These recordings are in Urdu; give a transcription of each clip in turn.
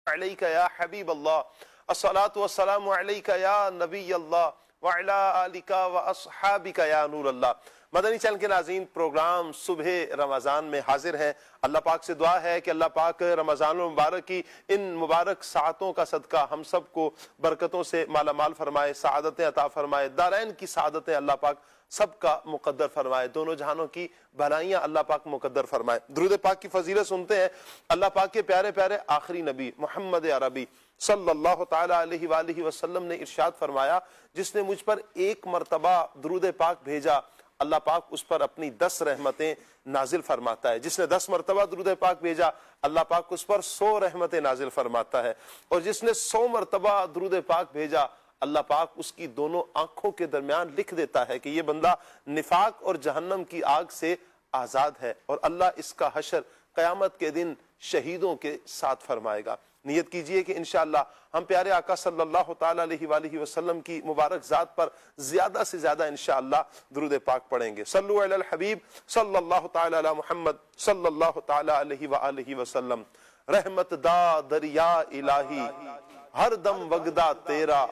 علیک یا حبیب اللہ، الصلاۃ والسلام علیک یا نبی اللہ وعلی آلک واصحابک یا نور اللہ۔ مدنی چینل کے ناظرین، پروگرام صبح رمضان میں حاضر ہیں۔ اللہ پاک سے دعا ہے کہ اللہ پاک رمضان المبارک کی ان مبارک ساعتوں کا صدقہ ہم سب کو برکتوں سے مالا مال فرمائے، سعادتیں عطا فرمائے، دارین کی سعادتیں اللہ پاک سب کا مقدر فرمائے، دونوں جہانوں کی بھلائیاں اللہ پاک مقدر فرمائے۔ درود پاک کی فضیلت سنتے ہیں۔ اللہ پاک کے پیارے پیارے آخری نبی محمد عربی صلی اللہ تعالی علیہ وآلہ وسلم نے ارشاد فرمایا، جس نے مجھ پر ایک مرتبہ درود پاک بھیجا اللہ پاک اس پر اپنی 10 رحمتیں نازل فرماتا ہے۔ جس نے 10 مرتبہ درود پاک بھیجا اللہ پاک اس پر 100 رحمتیں نازل فرماتا ہے، اور جس نے 100 مرتبہ درود پاک بھیجا اللہ پاک اس کی دونوں آنکھوں کے درمیان لکھ دیتا ہے کہ یہ بندہ نفاق اور جہنم کی آگ سے آزاد ہے، اور اللہ اس کا حشر قیامت کے دن شہیدوں کے ساتھ فرمائے گا۔ نیت کیجئے کہ انشاءاللہ ہم پیارے آقا صلی اللہ تعالی علیہ وآلہ وسلم کی مبارک ذات پر زیادہ سے زیادہ انشاءاللہ درود پاک پڑھیں گے۔ صلو علی الحبیب صلی اللہ تعالی علی محمد صلی اللہ تعالی علیہ وآلہ وسلم۔ رحمت دا دریا الہی ہر دم وگدا تیرا،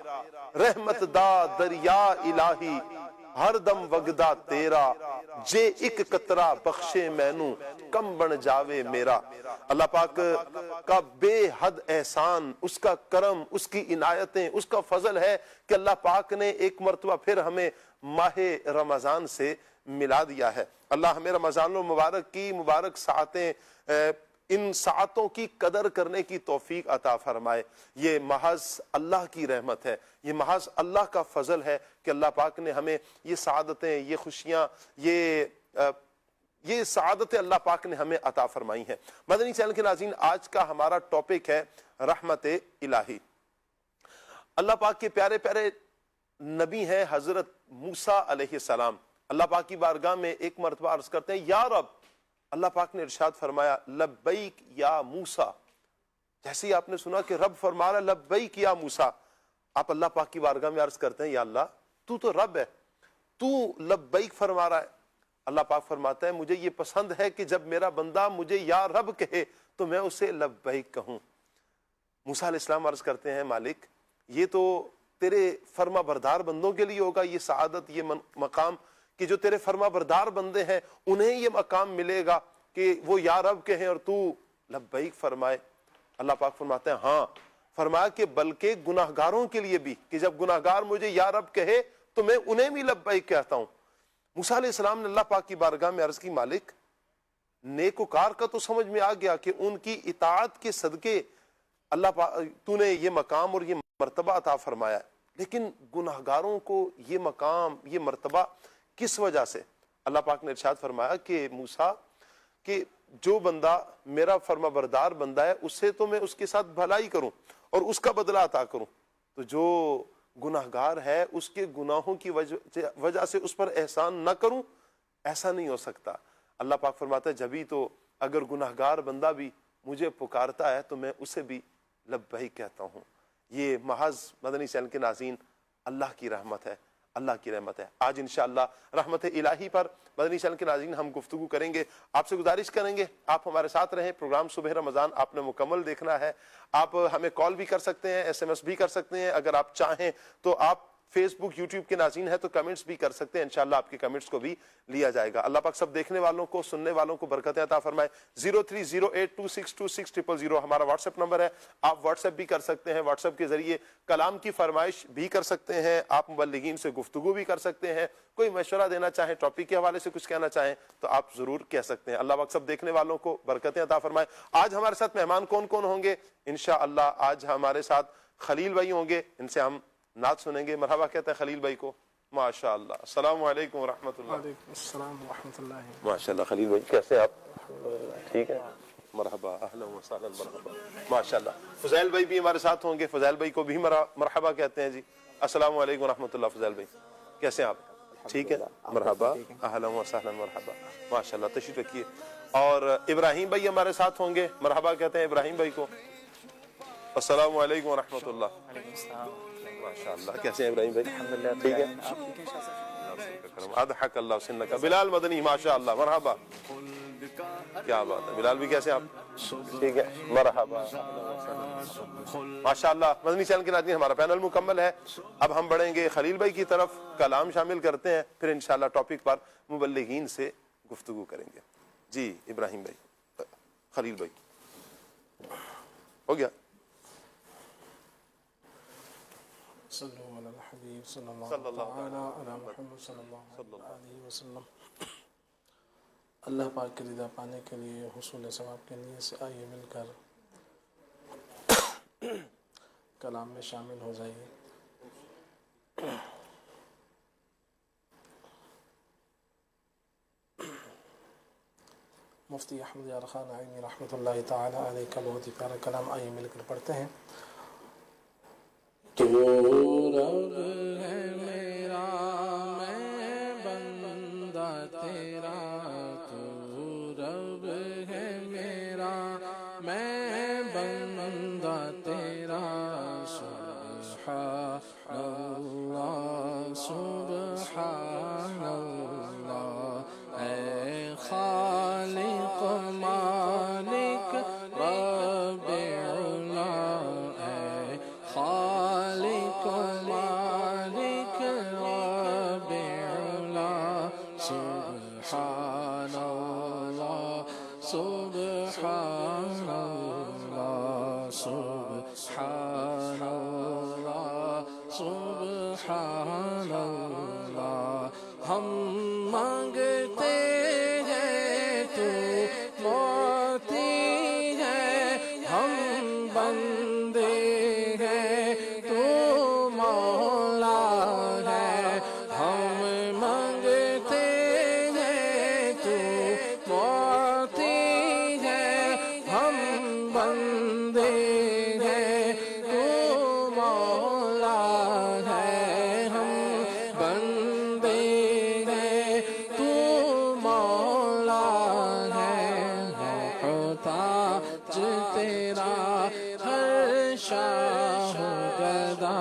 رحمت دا دریا الہی ہر دم وگدا تیرا، جے ایک قطرہ بخشے مینوں کم بن جاوے میرا۔ اللہ پاک کا بے حد احسان، اس کا کرم، اس کی عنایتیں، اس کا فضل ہے کہ اللہ پاک نے ایک مرتبہ پھر ہمیں ماہ رمضان سے ملا دیا ہے۔ اللہ ہمیں رمضان المبارک کی مبارک ساعتیں، ان ساعتوں کی قدر کرنے کی توفیق عطا فرمائے۔ یہ محض اللہ کی رحمت ہے، یہ محض اللہ کا فضل ہے کہ اللہ پاک نے ہمیں یہ سعادتیں، یہ خوشیاں، یہ سعادتیں اللہ پاک نے ہمیں عطا فرمائی ہیں۔ مدنی چینل کے ناظرین، آج کا ہمارا ٹاپک ہے رحمت الہی۔ اللہ پاک کے پیارے پیارے نبی ہیں حضرت موسیٰ علیہ السلام۔ اللہ پاک کی بارگاہ میں ایک مرتبہ عرض کرتے ہیں یا رب، اللہ پاک نے ارشاد فرمایا لبیک یا موسیٰ۔ جیسے ہی آپ نے سنا کہ رب فرما رہا لبیک یا موسیٰ، آپ اللہ پاک کی بارگاہ میں عرض کرتے ہیں یا اللہ تو رب ہے، تو لبیک فرما رہا ہے۔ اللہ پاک فرماتا ہے مجھے یہ پسند ہے کہ جب میرا بندہ مجھے یا رب کہے تو میں اسے لبیک کہوں۔ موسیٰ علیہ السلام عرض کرتے ہیں مالک یہ تو تیرے فرما بردار بندوں کے لیے ہوگا، یہ سعادت، یہ مقام کہ جو تیرے فرما بردار بندے ہیں انہیں یہ مقام ملے گا کہ وہ یا رب کہیں اور تو لبیک فرمائے۔ اللہ پاک فرماتے ہیں ہاں، فرمایا کہ بلکہ گناہگاروں کے لیے بھی، کہ جب گناہگار مجھے یا رب کہے تو میں انہیں بھی لبیک کہتا ہوں۔ موسیٰ علیہ السلام نے اللہ پاک کی بارگاہ میں عرض کی مالک نیکوکار کا تو سمجھ میں آ گیا کہ ان کی اطاعت کے صدقے اللہ پاک تو نے یہ مقام اور یہ مرتبہ عطا فرمایا ہے، لیکن گناہگاروں کو یہ مقام، یہ مرتبہ کس وجہ سے؟ اللہ پاک نے ارشاد فرمایا کہ موسیٰ کہ جو بندہ میرا فرما بردار بندہ ہے اسے تو میں اس کے ساتھ بھلائی کروں اور اس کا بدلہ عطا کروں، تو جو گناہگار ہے اس کے گناہوں کی وجہ سے اس پر احسان نہ کروں، ایسا نہیں ہو سکتا۔ اللہ پاک فرماتا ہے جبھی تو اگر گناہگار بندہ بھی مجھے پکارتا ہے تو میں اسے بھی لبیک کہتا ہوں۔ یہ محض مدنی چینل کے ناظرین اللہ کی رحمت ہے، اللہ کی رحمت ہے۔ آج انشاءاللہ رحمت الہی پر مدنی چینل کے ناظرین ہم گفتگو کریں گے۔ آپ سے گزارش کریں گے آپ ہمارے ساتھ رہیں۔ پروگرام صبح رمضان آپ نے مکمل دیکھنا ہے۔ آپ ہمیں کال بھی کر سکتے ہیں، ایس ایم ایس بھی کر سکتے ہیں، اگر آپ چاہیں تو آپ فیس بک یوٹیوب کے ناظرین ہیں تو کمنٹس بھی کر سکتے ہیں، انشاءاللہ آپ کے کمنٹس کو بھی لیا جائے گا۔ اللہ پاک سب دیکھنے والوں کو، سننے والوں کو برکتیں عطا فرمائے۔ 0308262600 ہمارا واٹس ایپ نمبر ہے، آپ واٹس ایپ بھی کر سکتے ہیں، واٹس ایپ کے ذریعے کلام کی فرمائش بھی کر سکتے ہیں، آپ مبلغین سے گفتگو بھی کر سکتے ہیں، کوئی مشورہ دینا چاہیں، ٹاپک کے حوالے سے کچھ کہنا چاہیں تو آپ ضرور کہہ سکتے ہیں۔ اللہ پاک سب دیکھنے والوں کو برکتیں عطا فرمائے۔ آج ہمارے ساتھ مہمان کون کون ہوں گے؟ انشاءاللہ آج ہمارے ساتھ خلیل بھائی ہوں گے، ان سے ہم نعت سنیں گے۔ مرحبا کہتے ہیں خلیل بھائی کو۔ ماشاءاللہ، السلام علیکم ورحمۃ اللہ۔ وعلیکم السلام ورحمۃ اللہ۔ ماشاءاللہ خلیل بھائی کیسے ہیں آپ؟ ٹھیک ہے، مرحبا، اہلا وسہلا، مرحبا، ماشاءاللہ۔ فضیل بھائی بھی ہمارے ساتھ ہوں گے، فضیل بھائی کو بھی مرحبا کہتے ہیں جی۔ السلام علیکم ورحمۃ اللہ۔ فضیل بھائی کیسے ہیں آپ؟ ٹھیک ہے، مرحبا، اہلا وسہلا، مرحبا، ماشاءاللہ، تشریف رکھیے۔ اور ابراہیم بھائی ہمارے ساتھ ہوں گے، مرحبا کہتے ہیں ابراہیم بھائی کو۔ السلام علیکم ورحمۃ اللہ۔ ماشاءاللہ، کیسے ہیں ابراہیم بھائی؟ الحمدللہ، ٹھیک ہے، آپ ٹھیک ہیں شاہ صاحب؟ اللہ سنک بلال مدنی، ماشاءاللہ، مرحبا، کیا بات ہے۔ بلال بھی کیسے ہیں آپ؟ ٹھیک ہے، مرحبا، ماشاءاللہ۔ مدنی چینل کے ناظرین، ہمارا پینل مکمل ہے۔ اب ہم بڑھیں گے خلیل بھائی کی طرف، کلام شامل کرتے ہیں، پھر انشاءاللہ ٹاپک پر مبلغین سے گفتگو کریں گے۔ جی ابراہیم بھائی، خلیل بھائی، ہو گیا؟ صلو علی الحبیب صلی اللہ تعالی علی محمد صلی اللہ علیہ وسلم۔ اللہ پاک کی رضا پانے کے لیے، حصول ثواب کے نیت سے آئیے مل کر کلام میں شامل ہو جائیے۔ مفتی احمد یار خان عینی رحمۃ اللہ تعالی علیہ کا بہت ہی پیارا کلام، آئیے مل کر پڑھتے ہیں۔ تو رب ہے میرا، میں بندہ تیرا، تو رب ہے میرا، میں بندہ تیرا، سبحان اللہ سبحان اللہ، اے خالق مالک رب علا، اے خالق مالک رب علا، سبحان اللہ سبحان اللہ سبحان اللہ سبحان اللہ۔ ہم مانگتے ہیں تو موتی ہے، ہم بندے ہیں تو مولا ہے، ہم مانگتے ہیں تو موتی ہے، ہم بندے ہیں تو مولا ہے، ہم بندے ہیں تو مولا ہے، محتاج تیرا ہر شاہ گدا،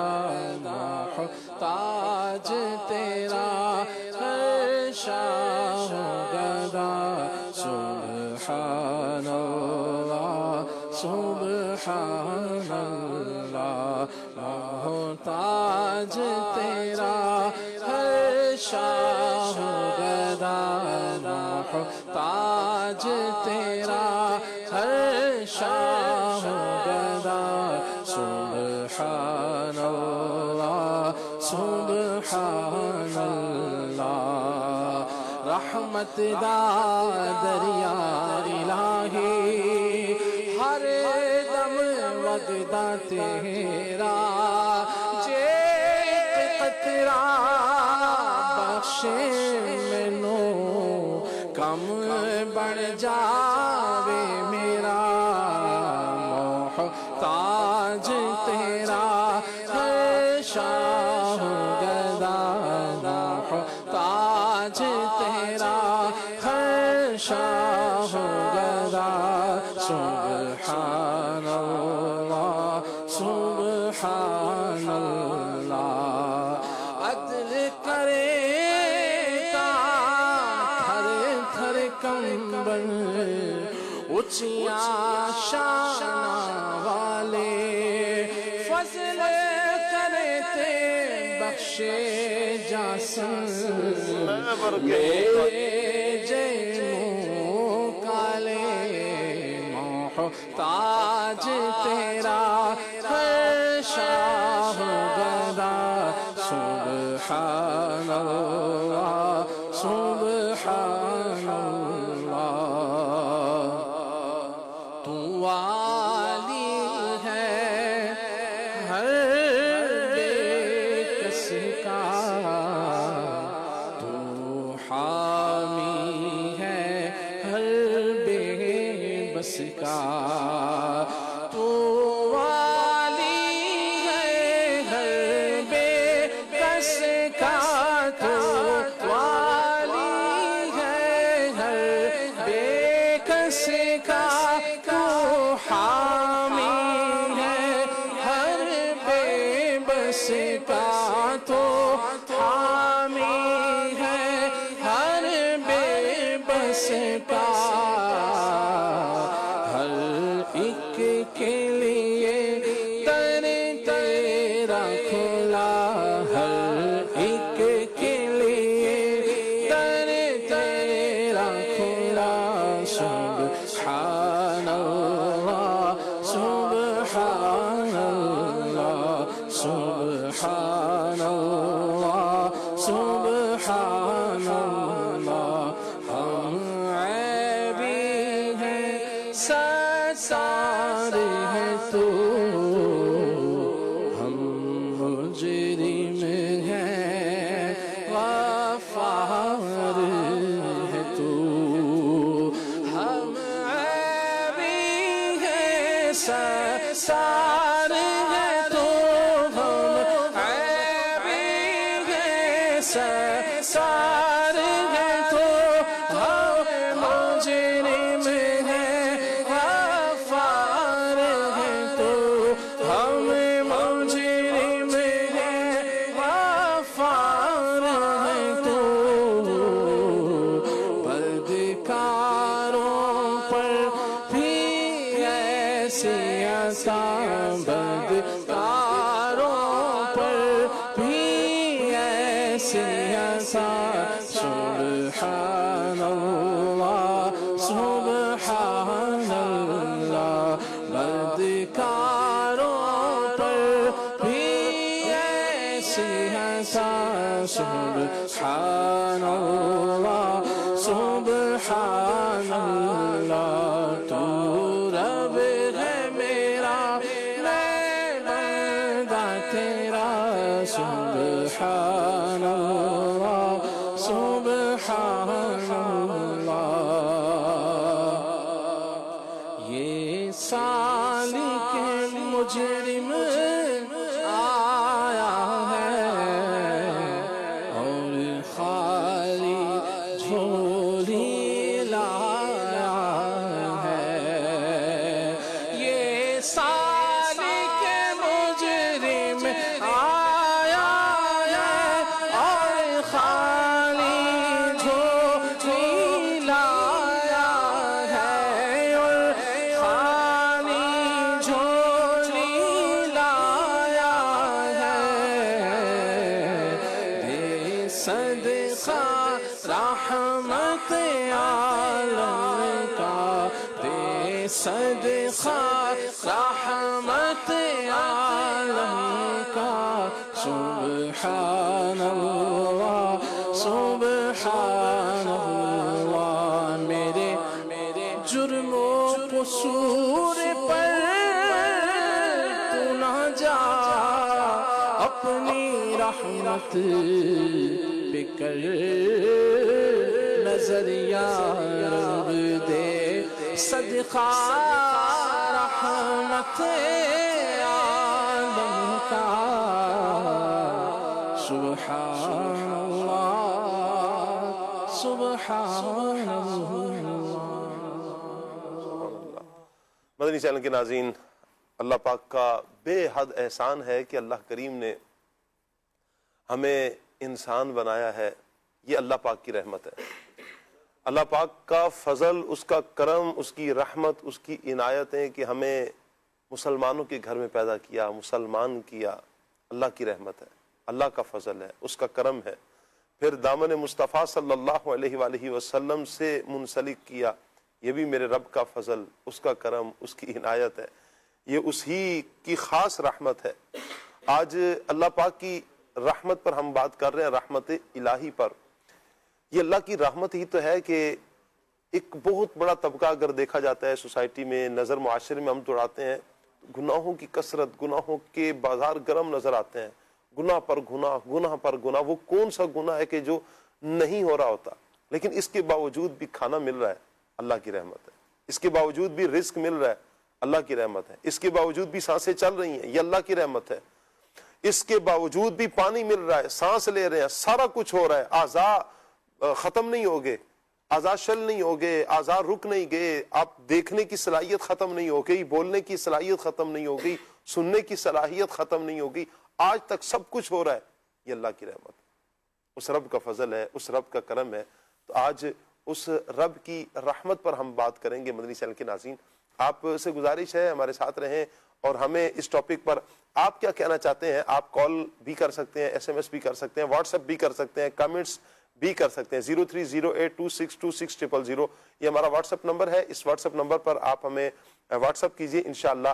محتاج تیرا ہر شاہ گدا، سبحان اللہ سبحان اللہ، محتاج تیرا ہر شاہ گدا، محتاج تیرا ہر شاہ گدا، سبحان اللہ سبحان اللہ۔ رحمت دا دریا الہی، ہر دم وگدا تیرا، جے قطرہ بخشے مینو، کم بڑھ جاوے میرا، محتاج تیرا ہر شاہ گدا، محتاج تیرا ہر شاہ گدا، سبحان اللہ سبحان اللہ۔ عدل کرے گا تھر تھر کمبل، اونچیاں شان والے، فضل کرے تے بخشے جاسن، میرے جینوں کالے، محتاج تیرا ہر شاہ گدا، سبحان اللہ سبحان اللہ۔ تو والی ہے ہر بے کس کا، تو حامی ہے ہر بے بس کا، تو والی ہے ہر بے کس کا، تو والی ہے ہر بے کس کا، تو حامی ہے ہر بے بس کا، تو حامی ہے ہر بے بس کا، ہر سبحان اللہ سبحان اللہ سبحان اللہ ہم عیبی ہیں ستار ہے تو ہم مجرم ہیں غفار ہے تو ہم عیبی ہیں ستار ہے تو ہم عیبی ہیں ستار ہے تو ہم مجرم ہیں غفار ہے تو ہم مجرم ہیں غفار ہے تو بدکاروں پر بھی ایسی عطا بدکاروں پر بھی ایسی عطا سبحان اللہ سبحان اللہ بدکاروں پر بھی ایسی عطا سبحان اللہ سبحان اللہ تو رب ہے میرا میں بندہ تیرا سبحان اللہ سبحان اللہ یہ سالک مجرم آیا ہے اور خالی جھولی لایا ہے یہ سالک مجرم آیا ہے اور خالی جھولی لایا ہے اور خالی جھولی لایا ہے بے صدقہ رحمت عالم کا بے صدقہ رحمت عالم کا سبحان اللہ سبحان اللہ میرے جرم و قصور پر تو نہ جا اپنی رحمت پہ کر نظریہ رب دے صدقہ رحمت عالم کا سبحان اللہ سبحان اللہ مدنی چینل کے ناظرین، اللہ پاک کا بے حد احسان ہے کہ اللہ کریم نے ہمیں انسان بنایا ہے. یہ اللہ پاک کی رحمت ہے. اللہ پاک کا فضل، اس کا کرم، اس کی رحمت، اس کی عنایتیں کہ ہمیں مسلمانوں کے گھر میں پیدا کیا، مسلمان کیا. اللہ کی رحمت ہے، اللہ کا فضل ہے، اس کا کرم ہے. پھر دامن مصطفیٰ صلی اللہ علیہ وآلہ وسلم سے منسلک کیا. یہ بھی میرے رب کا فضل، اس کا کرم، اس کی عنایت ہے. یہ اسی کی خاص رحمت ہے. آج اللہ پاک کی رحمت پر ہم بات کر رہے ہیں، رحمت الہی پر. یہ اللہ کی رحمت ہی تو ہے کہ ایک بہت بڑا طبقہ اگر دیکھا جاتا ہے سوسائٹی میں، نظر معاشرے میں ہم دوڑاتے ہیں، گناہوں کی کثرت، گناہوں کے بازار گرم نظر آتے ہیں. گناہ پر گناہ، گناہ پر گناہ. وہ کون سا گناہ ہے کہ جو نہیں ہو رہا ہوتا؟ لیکن اس کے باوجود بھی کھانا مل رہا ہے، اللہ کی رحمت ہے. اس کے باوجود بھی رزق مل رہا ہے، اللہ کی رحمت ہے. اس کے باوجود بھی سانسیں چل رہی ہیں، یہ اللہ کی رحمت ہے. اس کے باوجود بھی پانی مل رہا ہے، سانس لے رہے ہیں، سارا کچھ ہو رہا ہے. اعضاء ختم نہیں ہو گئے، اعضاء شل نہیں ہو گئے، اعضاء رک نہیں گئے. آپ دیکھنے کی صلاحیت ختم نہیں ہو گئی، بولنے کی صلاحیت ختم نہیں ہو گئی، سننے کی صلاحیت ختم نہیں ہو گئی. آج تک سب کچھ ہو رہا ہے. یہ اللہ کی رحمت، اس رب کا فضل ہے، اس رب کا کرم ہے. تو آج اس رب کی رحمت پر ہم بات کریں گے. مدنی چینل کے ناظرین، آپ سے گزارش ہے ہمارے ساتھ رہیں اور ہمیں اس ٹاپک پر آپ کیا کہنا چاہتے ہیں. آپ کال بھی کر سکتے ہیں، ایس ایم ایس بھی کر سکتے ہیں، واٹس ایپ بھی کر سکتے ہیں، کمنٹس بھی کر سکتے ہیں. 0308262600 یہ ہمارا واٹس ایپ نمبر ہے. اس واٹس ایپ نمبر پر آپ ہمیں واٹس ایپ کیجئے. انشاءاللہ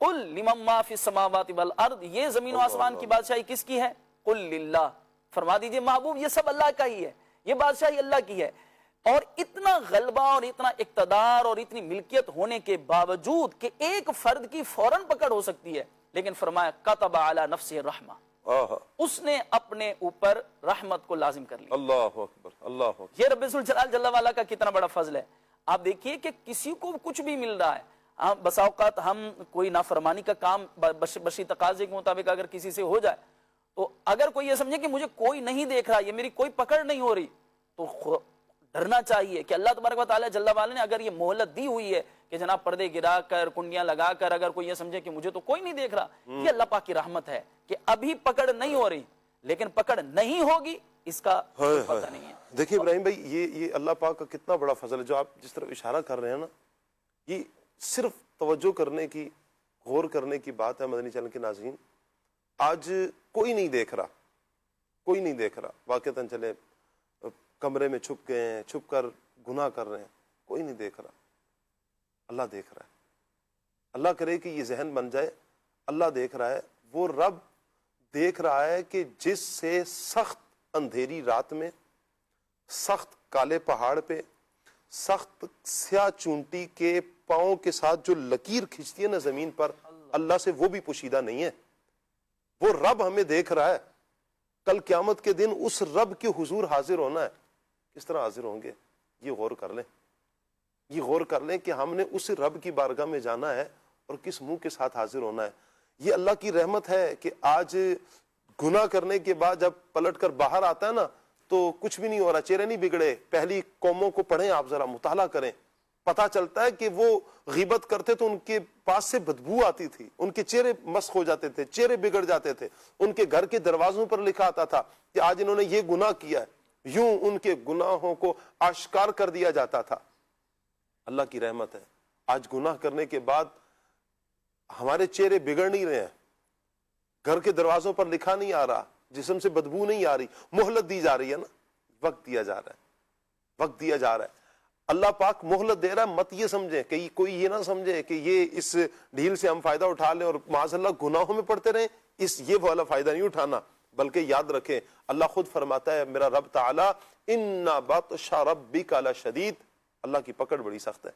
قل لمن ما فی السماوات والارض، یہ زمین و آسمان کی بادشاہی کس کی ہے؟ قل للہ، فرما دیجئے محبوب یہ سب اللہ کا ہی ہے، یہ بادشاہی اللہ کی ہے۔ اور اتنا غلبہ اور اتنا اقتدار اور اتنی ملکیت ہونے کے باوجود کہ ایک فرد کی فوراً پکڑ ہو سکتی ہے، لیکن فرمایا کتب علی نفسہ الرحمہ، اس نے اپنے اوپر رحمت کو لازم کر لیا۔ اللہ اکبر، اللہ اکبر۔ یہ رب ذوالجلال جل وعلا کا کتنا بڑا فضل ہے۔ آپ دیکھیے کہ کسی کو کچھ بھی مل رہا ہے، بس اوقات ہم کوئی نافرمانی کا کام بشری تقاضے کے مطابق اگر کسی سے ہو جائے تو اگر کوئی یہ سمجھے کہ مجھے کوئی نہیں دیکھ رہا، یہ میری کوئی پکڑ نہیں ہو رہی، تو ڈرنا چاہیے کہ اللہ تبارک و تعالیٰ جل وعلا نے اگر یہ مہلت دی ہوئی ہے کہ جناب پردے گرا کر کنڈیاں لگا کر اگر کوئی یہ سمجھے کہ مجھے تو کوئی نہیں دیکھ رہا، یہ اللہ پاک کی رحمت ہے کہ ابھی پکڑ نہیں ہو رہی، لیکن پکڑ نہیں ہوگی اس کا پتہ نہیں ہے۔ دیکھیں ابراہیم بھائی، یہ اللہ پاک کا کتنا بڑا فضل ہے جو آپ جس طرف اشارہ کر رہے ہیں نا، یہ صرف توجہ کرنے کی، غور کرنے کی بات ہے مدنی چینل کے ناظرین۔ آج کوئی نہیں دیکھ رہا، کوئی نہیں دیکھ رہا، واقعتاً چلے کمرے میں چھپ گئے ہیں، چھپ کر گناہ کر رہے ہیں، کوئی نہیں دیکھ رہا، اللہ دیکھ رہا ہے۔ اللہ کرے کہ یہ ذہن بن جائے، اللہ دیکھ رہا ہے، وہ رب دیکھ رہا ہے کہ جس سے سخت اندھیری رات میں، سخت کالے پہاڑ پہ، سخت سیاہ چونٹی کے پاؤں کے ساتھ جو لکیر کھینچتی ہے نا زمین پر، اللہ سے وہ بھی پوشیدہ نہیں ہے۔ وہ رب ہمیں دیکھ رہا ہے۔ کل قیامت کے دن اس رب کے حضور حاضر ہونا ہے، کس طرح حاضر ہوں گے یہ غور کر لیں، یہ غور کر لیں کہ ہم نے اس رب کی بارگاہ میں جانا ہے اور کس منہ کے ساتھ حاضر ہونا ہے۔ یہ اللہ کی رحمت ہے کہ آج گناہ کرنے کے بعد جب پلٹ کر باہر آتا ہے نا تو کچھ بھی نہیں ہو رہا، چہرے نہیں بگڑے۔ پہلی قوموں کو پڑھیں آپ، ذرا مطالعہ کریں، پتہ چلتا ہے کہ وہ غیبت کرتے تو ان کے پاس سے بدبو آتی تھی، ان کے چہرے مسخ ہو جاتے تھے، چہرے بگڑ جاتے تھے، ان کے گھر کے دروازوں پر لکھا آتا تھا کہ آج انہوں نے یہ گناہ کیا ہے، یوں ان کے گناہوں کو آشکار کر دیا جاتا تھا۔ اللہ کی رحمت ہے، آج گناہ کرنے کے بعد ہمارے چہرے بگڑ نہیں رہے ہیں، گھر کے دروازوں پر لکھا نہیں آ رہا، جسم سے بدبو نہیں آ رہی، مہلت دی جا رہی ہے نا، وقت دیا جا رہا ہے، وقت دیا جا رہا ہے۔ اللہ پاک مہلت دے رہا ہے، مت یہ سمجھیں کہ کوئی یہ نہ سمجھے کہ یہ اس ڈھیل سے ہم فائدہ اٹھا لیں اور معاذ اللہ گناہوں میں پڑتے رہیں، یہ والا فائدہ نہیں اٹھانا، بلکہ یاد رکھیں اللہ خود فرماتا ہے، میرا رب تعالی ان بطش ربک لشدید، اللہ کی پکڑ بڑی سخت ہے۔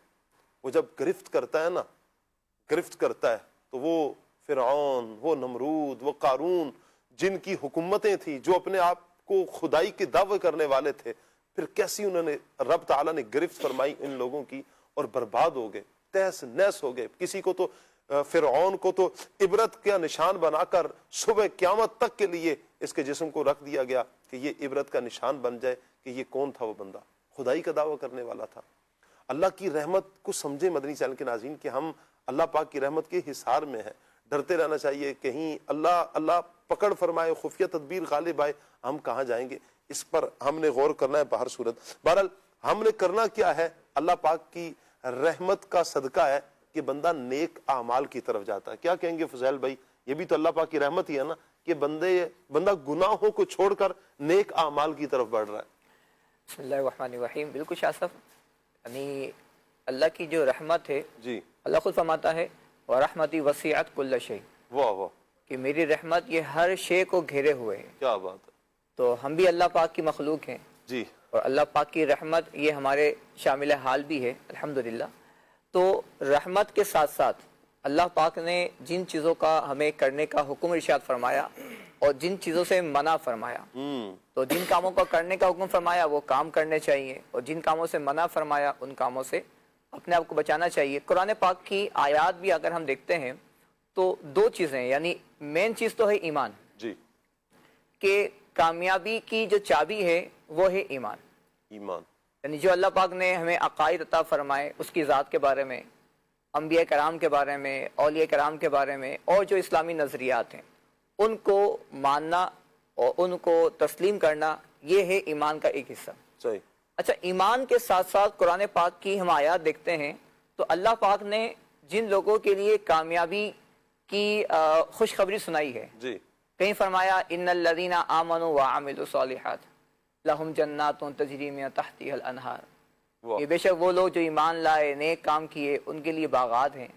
وہ جب گرفت کرتا ہے نا، گرفت کرتا ہے تو وہ فرعون، وہ نمرود، وہ قارون، جن کی حکومتیں تھیں، جو اپنے آپ کو خدائی کے دعوے کرنے والے تھے، پھر کیسی انہوں نے رب تعالیٰ نے گرفت فرمائی ان لوگوں کی اور برباد ہو گئے، تہس نہس ہو گئے۔ کسی کو تو فرعون کو تو عبرت کا نشان بنا کر صبح قیامت تک کے لیے اس کے جسم کو رکھ دیا گیا کہ یہ عبرت کا نشان بن جائے کہ یہ کون تھا، وہ بندہ خدائی کا دعویٰ کرنے والا تھا۔ اللہ کی رحمت کو سمجھے مدنی چینل کے ناظرین کہ ہم اللہ پاک کی رحمت کے حصار میں ہیں، ڈرتے رہنا چاہیے کہیں اللہ پکڑ فرمائے، خفیہ تدبیر غالب آئے، ہم کہاں جائیں گے؟ اس پر ہم نے غور کرنا ہے بہر صورت۔ بہرحال ہم نے کرنا کیا ہے؟ اللہ پاک کی رحمت کا صدقہ ہے کہ بندہ نیک اعمال کی طرف جاتا ہے۔ کیا کہیں گے فضیل بھائی؟ یہ بھی تو اللہ پاک کی رحمت ہی ہے نا کہ بندہ گناہوں کو چھوڑ کر نیک اعمال کی طرف بڑھ رہا ہے۔ بسم اللہ الرحمن الرحیم۔ بالکل شاہ صاحب، یعنی اللہ کی جو رحمت ہے، جی اللہ خود فرماتا ہے وَرَحْمَتِي وَسِعَتْ كُلَّ شَيْءٍ، واہ واہ، کہ میری رحمت یہ ہر شے کو گھیرے ہوئے ہے۔ کیا بات ہے۔ تو ہم بھی اللہ پاک کی مخلوق ہیں، جی اور اللہ پاک کی رحمت یہ ہمارے شامل حال بھی ہے الحمدللہ۔ تو رحمت کے ساتھ ساتھ اللہ پاک نے جن چیزوں کا ہمیں کرنے کا حکم ارشاد فرمایا اور جن چیزوں سے منع فرمایا، تو جن کاموں کا کرنے کا حکم فرمایا وہ کام کرنے چاہیے، اور جن کاموں سے منع فرمایا ان کاموں سے اپنے آپ کو بچانا چاہیے۔ قرآن پاک کی آیات بھی اگر ہم دیکھتے ہیں تو دو چیزیں، یعنی مین چیز تو ہے ایمان، جی، کہ کامیابی کی جو چابی ہے وہ ہے ایمان۔ ایمان، یعنی جو اللہ پاک نے ہمیں عقائد عطا فرمائے اس کی ذات کے بارے میں، انبیاء کرام کے بارے میں، اولیاء کرام کے بارے میں، اور جو اسلامی نظریات ہیں ان کو ماننا اور ان کو تسلیم کرنا، یہ ہے ایمان کا ایک حصہ۔ صحیح۔ اچھا، ایمان کے ساتھ ساتھ قرآن پاک کی ہم آیات دیکھتے ہیں تو اللہ پاک نے جن لوگوں کے لیے کامیابی کی خوشخبری سنائی ہے، جی، کہیں فرمایا ان الذین آمنوا وعملوا الصالحات لہم جنات تجری من تحتها الانہار، واہ، یہ بے شک وہ لوگ جو ایمان لائے، نیک کام کیے، ان کے لیے باغات ہیں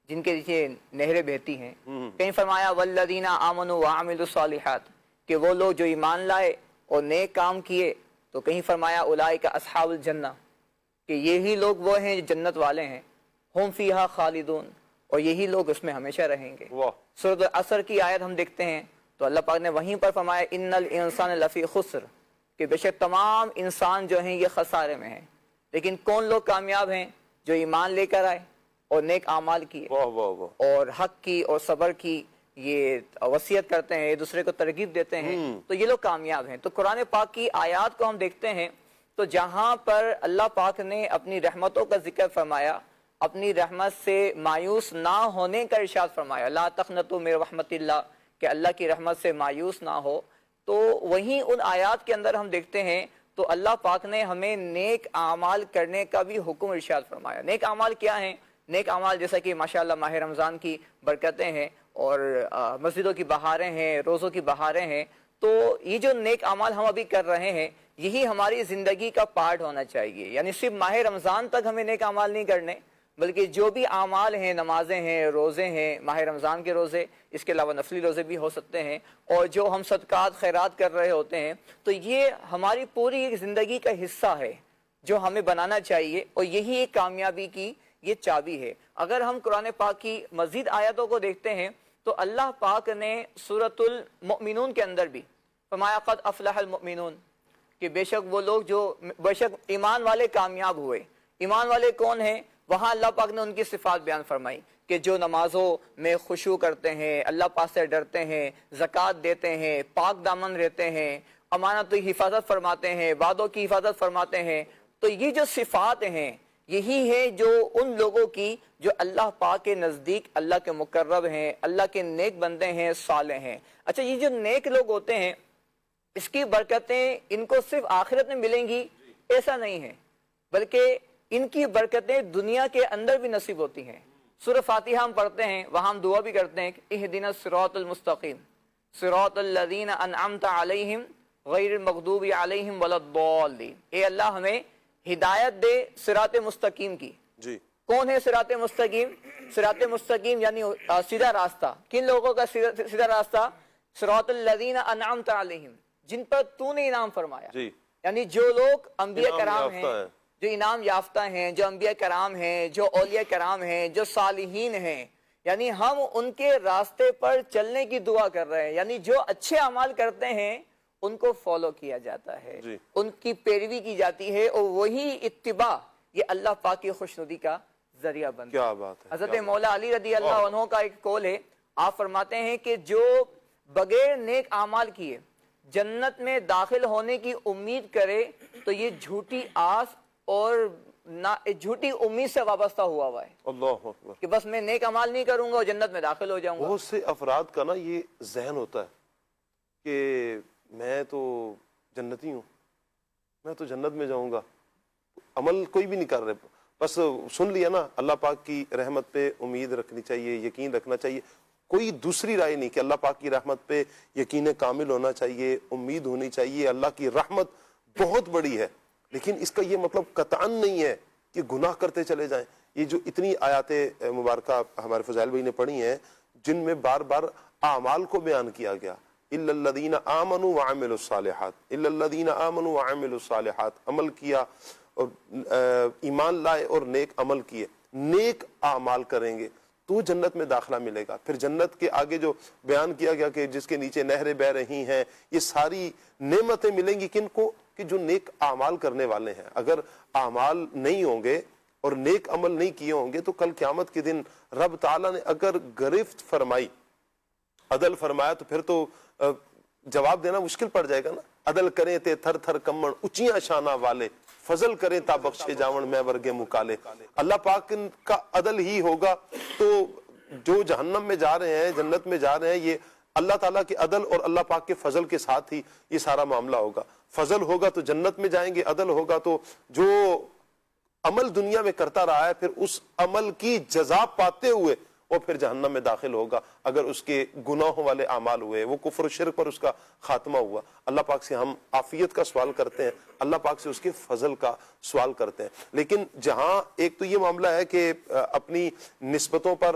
جن کے نیچے نہریں بہتی ہیں. کہیں فرمایا والذین آمنوا وعملوا الصالحات کہ وہ لوگ جو ایمان لائے اور نیک کام کیے. تو کہیں فرمایا اولئک اصحاب الجنہ کہ یہی لوگ وہ ہیں جو جنت والے ہیں. ہم فیہا خالدون اور یہی لوگ اس میں ہمیشہ رہیں گے. سورۃ العصر کی آیت ہم دیکھتے ہیں تو اللہ پاک نے وہیں پر فرمایا ان الانسان لفی خسر کہ بے شک تمام انسان جو ہیں یہ خسارے میں ہیں. لیکن کون لوگ کامیاب ہیں؟ جو ایمان لے کر آئے اور نیک اعمال کیے اور حق کی اور صبر کی یہ وصیت کرتے ہیں، ایک دوسرے کو ترغیب دیتے ہیں، تو یہ لوگ کامیاب ہیں. تو قرآن پاک کی آیات کو ہم دیکھتے ہیں تو جہاں پر اللہ پاک نے اپنی رحمتوں کا ذکر فرمایا، اپنی رحمت سے مایوس نہ ہونے کا ارشاد فرمایا، لا تقنطوا من رحمت اللہ کہ اللہ کی رحمت سے مایوس نہ ہو. تو وہیں ان آیات کے اندر ہم دیکھتے ہیں تو اللہ پاک نے ہمیں نیک اعمال کرنے کا بھی حکم ارشاد فرمایا. نیک اعمال کیا ہیں؟ نیک اعمال جیسا کہ ماشاءاللہ ماہ رمضان کی برکتیں ہیں اور مسجدوں کی بہاریں ہیں، روزوں کی بہاریں ہیں. تو یہ جو نیک اعمال ہم ابھی کر رہے ہیں یہی ہماری زندگی کا پارٹ ہونا چاہیے. یعنی صرف ماہ رمضان تک ہمیں نیک اعمال نہیں کرنے، بلکہ جو بھی اعمال ہیں، نمازیں ہیں، روزے ہیں، ماہ رمضان کے روزے، اس کے علاوہ نفلی روزے بھی ہو سکتے ہیں، اور جو ہم صدقات خیرات کر رہے ہوتے ہیں، تو یہ ہماری پوری زندگی کا حصہ ہے جو ہمیں بنانا چاہیے. اور یہی ایک کامیابی کی یہ چابی ہے. اگر ہم قرآن پاک کی مزید آیتوں کو دیکھتے ہیں تو اللہ پاک نے سورۃ المؤمنون کے اندر بھی فرمایا قد افلح المؤمنون کہ بے شک وہ لوگ جو بے شک ایمان والے کامیاب ہوئے. ایمان والے کون ہیں؟ وہاں اللہ پاک نے ان کی صفات بیان فرمائی کہ جو نمازوں میں خشوع کرتے ہیں، اللہ پاک سے ڈرتے ہیں، زکوٰۃ دیتے ہیں، پاک دامن رہتے ہیں، امانت کی حفاظت فرماتے ہیں، وعدوں کی حفاظت فرماتے ہیں. تو یہ جو صفات ہیں یہی ہے جو ان لوگوں کی جو اللہ پاک کے نزدیک اللہ کے مقرب ہیں، اللہ کے نیک بندے ہیں، صالح ہیں. اچھا، یہ جو نیک لوگ ہوتے ہیں اس کی برکتیں ان کو صرف آخرت میں ملیں گی ایسا نہیں ہے، بلکہ ان کی برکتیں دنیا کے اندر بھی نصیب ہوتی ہیں. سورہ فاتحہ ہم پڑھتے ہیں، وہاں ہم دعا بھی کرتے ہیں اہدنا الصراط المستقیم صراط الذین انعمت علیہم غیر المغضوب علیہم ولا الضالین. اے اللہ ہمیں ہدایت دے صراط مستقیم کی. جی کون ہے صراط مستقیم؟ صراط مستقیم یعنی سیدھا راستہ. کن لوگوں کا سیدھا راستہ؟ صراط الذین انعمت علیہم جن پر تو نے انعام فرمایا. جی یعنی جو لوگ انبیاء کرام ہیں، ہے. جو انعام یافتہ ہیں، جو انبیاء کرام ہیں، جو اولیاء کرام ہیں، جو صالحین ہیں، یعنی ہم ان کے راستے پر چلنے کی دعا کر رہے ہیں. یعنی جو اچھے اعمال کرتے ہیں ان کو فالو کیا جاتا ہے، جی. ان کی پیروی کی جاتی ہے، اور وہی اتباع یہ اللہ پاک کی خوشنودی کا ذریعہ بنتا ہے. کیا بات ہے. حضرت مولا علی رضی اللہ عنہ کا ایک قول ہے، آپ فرماتے ہیں کہ جو بغیر نیک اعمال کیے جنت میں داخل ہونے کی امید کرے تو یہ جھوٹی آس اور جھوٹی امید سے وابستہ ہوا ہے. اللہ اکبر. کہ بس میں نیک اعمال نہیں کروں گا اور جنت میں داخل ہو جاؤں گا. بہت سے افراد کا نا یہ ذہن ہوتا ہے کہ میں تو جنتی ہوں، میں تو جنت میں جاؤں گا. عمل کوئی بھی نہیں کر رہے، بس سن لیا نا. اللہ پاک کی رحمت پہ امید رکھنی چاہیے، یقین رکھنا چاہیے. کوئی دوسری رائے نہیں کہ اللہ پاک کی رحمت پہ یقین کامل ہونا چاہیے، امید ہونی چاہیے. اللہ کی رحمت بہت بڑی ہے، لیکن اس کا یہ مطلب قطعاً نہیں ہے کہ گناہ کرتے چلے جائیں. یہ جو اتنی آیات مبارکہ ہمارے فضائل بھائی نے پڑھی ہیں جن میں بار بار اعمال کو بیان کیا گیا، الا الذین آمنوا وعملوا الصالحات، الا الذین آمنوا وعملوا الصالحات، عمل کیا اور ایمان لائے اور نیک عمل کیے. نیک اعمال کریں گے تو جنت میں داخلہ ملے گا. پھر جنت کے آگے جو بیان کیا گیا کہ جس کے نیچے نہریں بہ رہی ہیں، یہ ساری نعمتیں ملیں گی کن کو؟ کہ جو نیک اعمال کرنے والے ہیں. اگر اعمال نہیں ہوں گے اور نیک عمل نہیں کیے ہوں گے تو کل قیامت کے دن رب تعالیٰ نے اگر گرفت فرمائی، عدل فرمایا، تو پھر تو جواب دینا مشکل پڑ جائے گا نا. عدل کریں تے تھر تھر کمن اچیاں شانہ والے، فضل کریں تا بخشے جاون میں ورگے مکالے. اللہ پاک کا عدل ہی ہوگا تو جو جہنم میں جا رہے ہیں، جنت میں جا رہے ہیں، یہ اللہ تعالیٰ کے عدل اور اللہ پاک کے فضل کے ساتھ ہی یہ سارا معاملہ ہوگا. فضل ہوگا تو جنت میں جائیں گے، عدل ہوگا تو جو عمل دنیا میں کرتا رہا ہے پھر اس عمل کی جزا پاتے ہوئے وہ پھر جہنم میں داخل ہوگا اگر اس کے گناہوں والے اعمال ہوئے، وہ کفر و شرک پر اس کا خاتمہ ہوا. اللہ پاک سے ہم عافیت کا سوال کرتے ہیں، اللہ پاک سے اس کے فضل کا سوال کرتے ہیں. لیکن جہاں ایک تو یہ معاملہ ہے کہ اپنی نسبتوں پر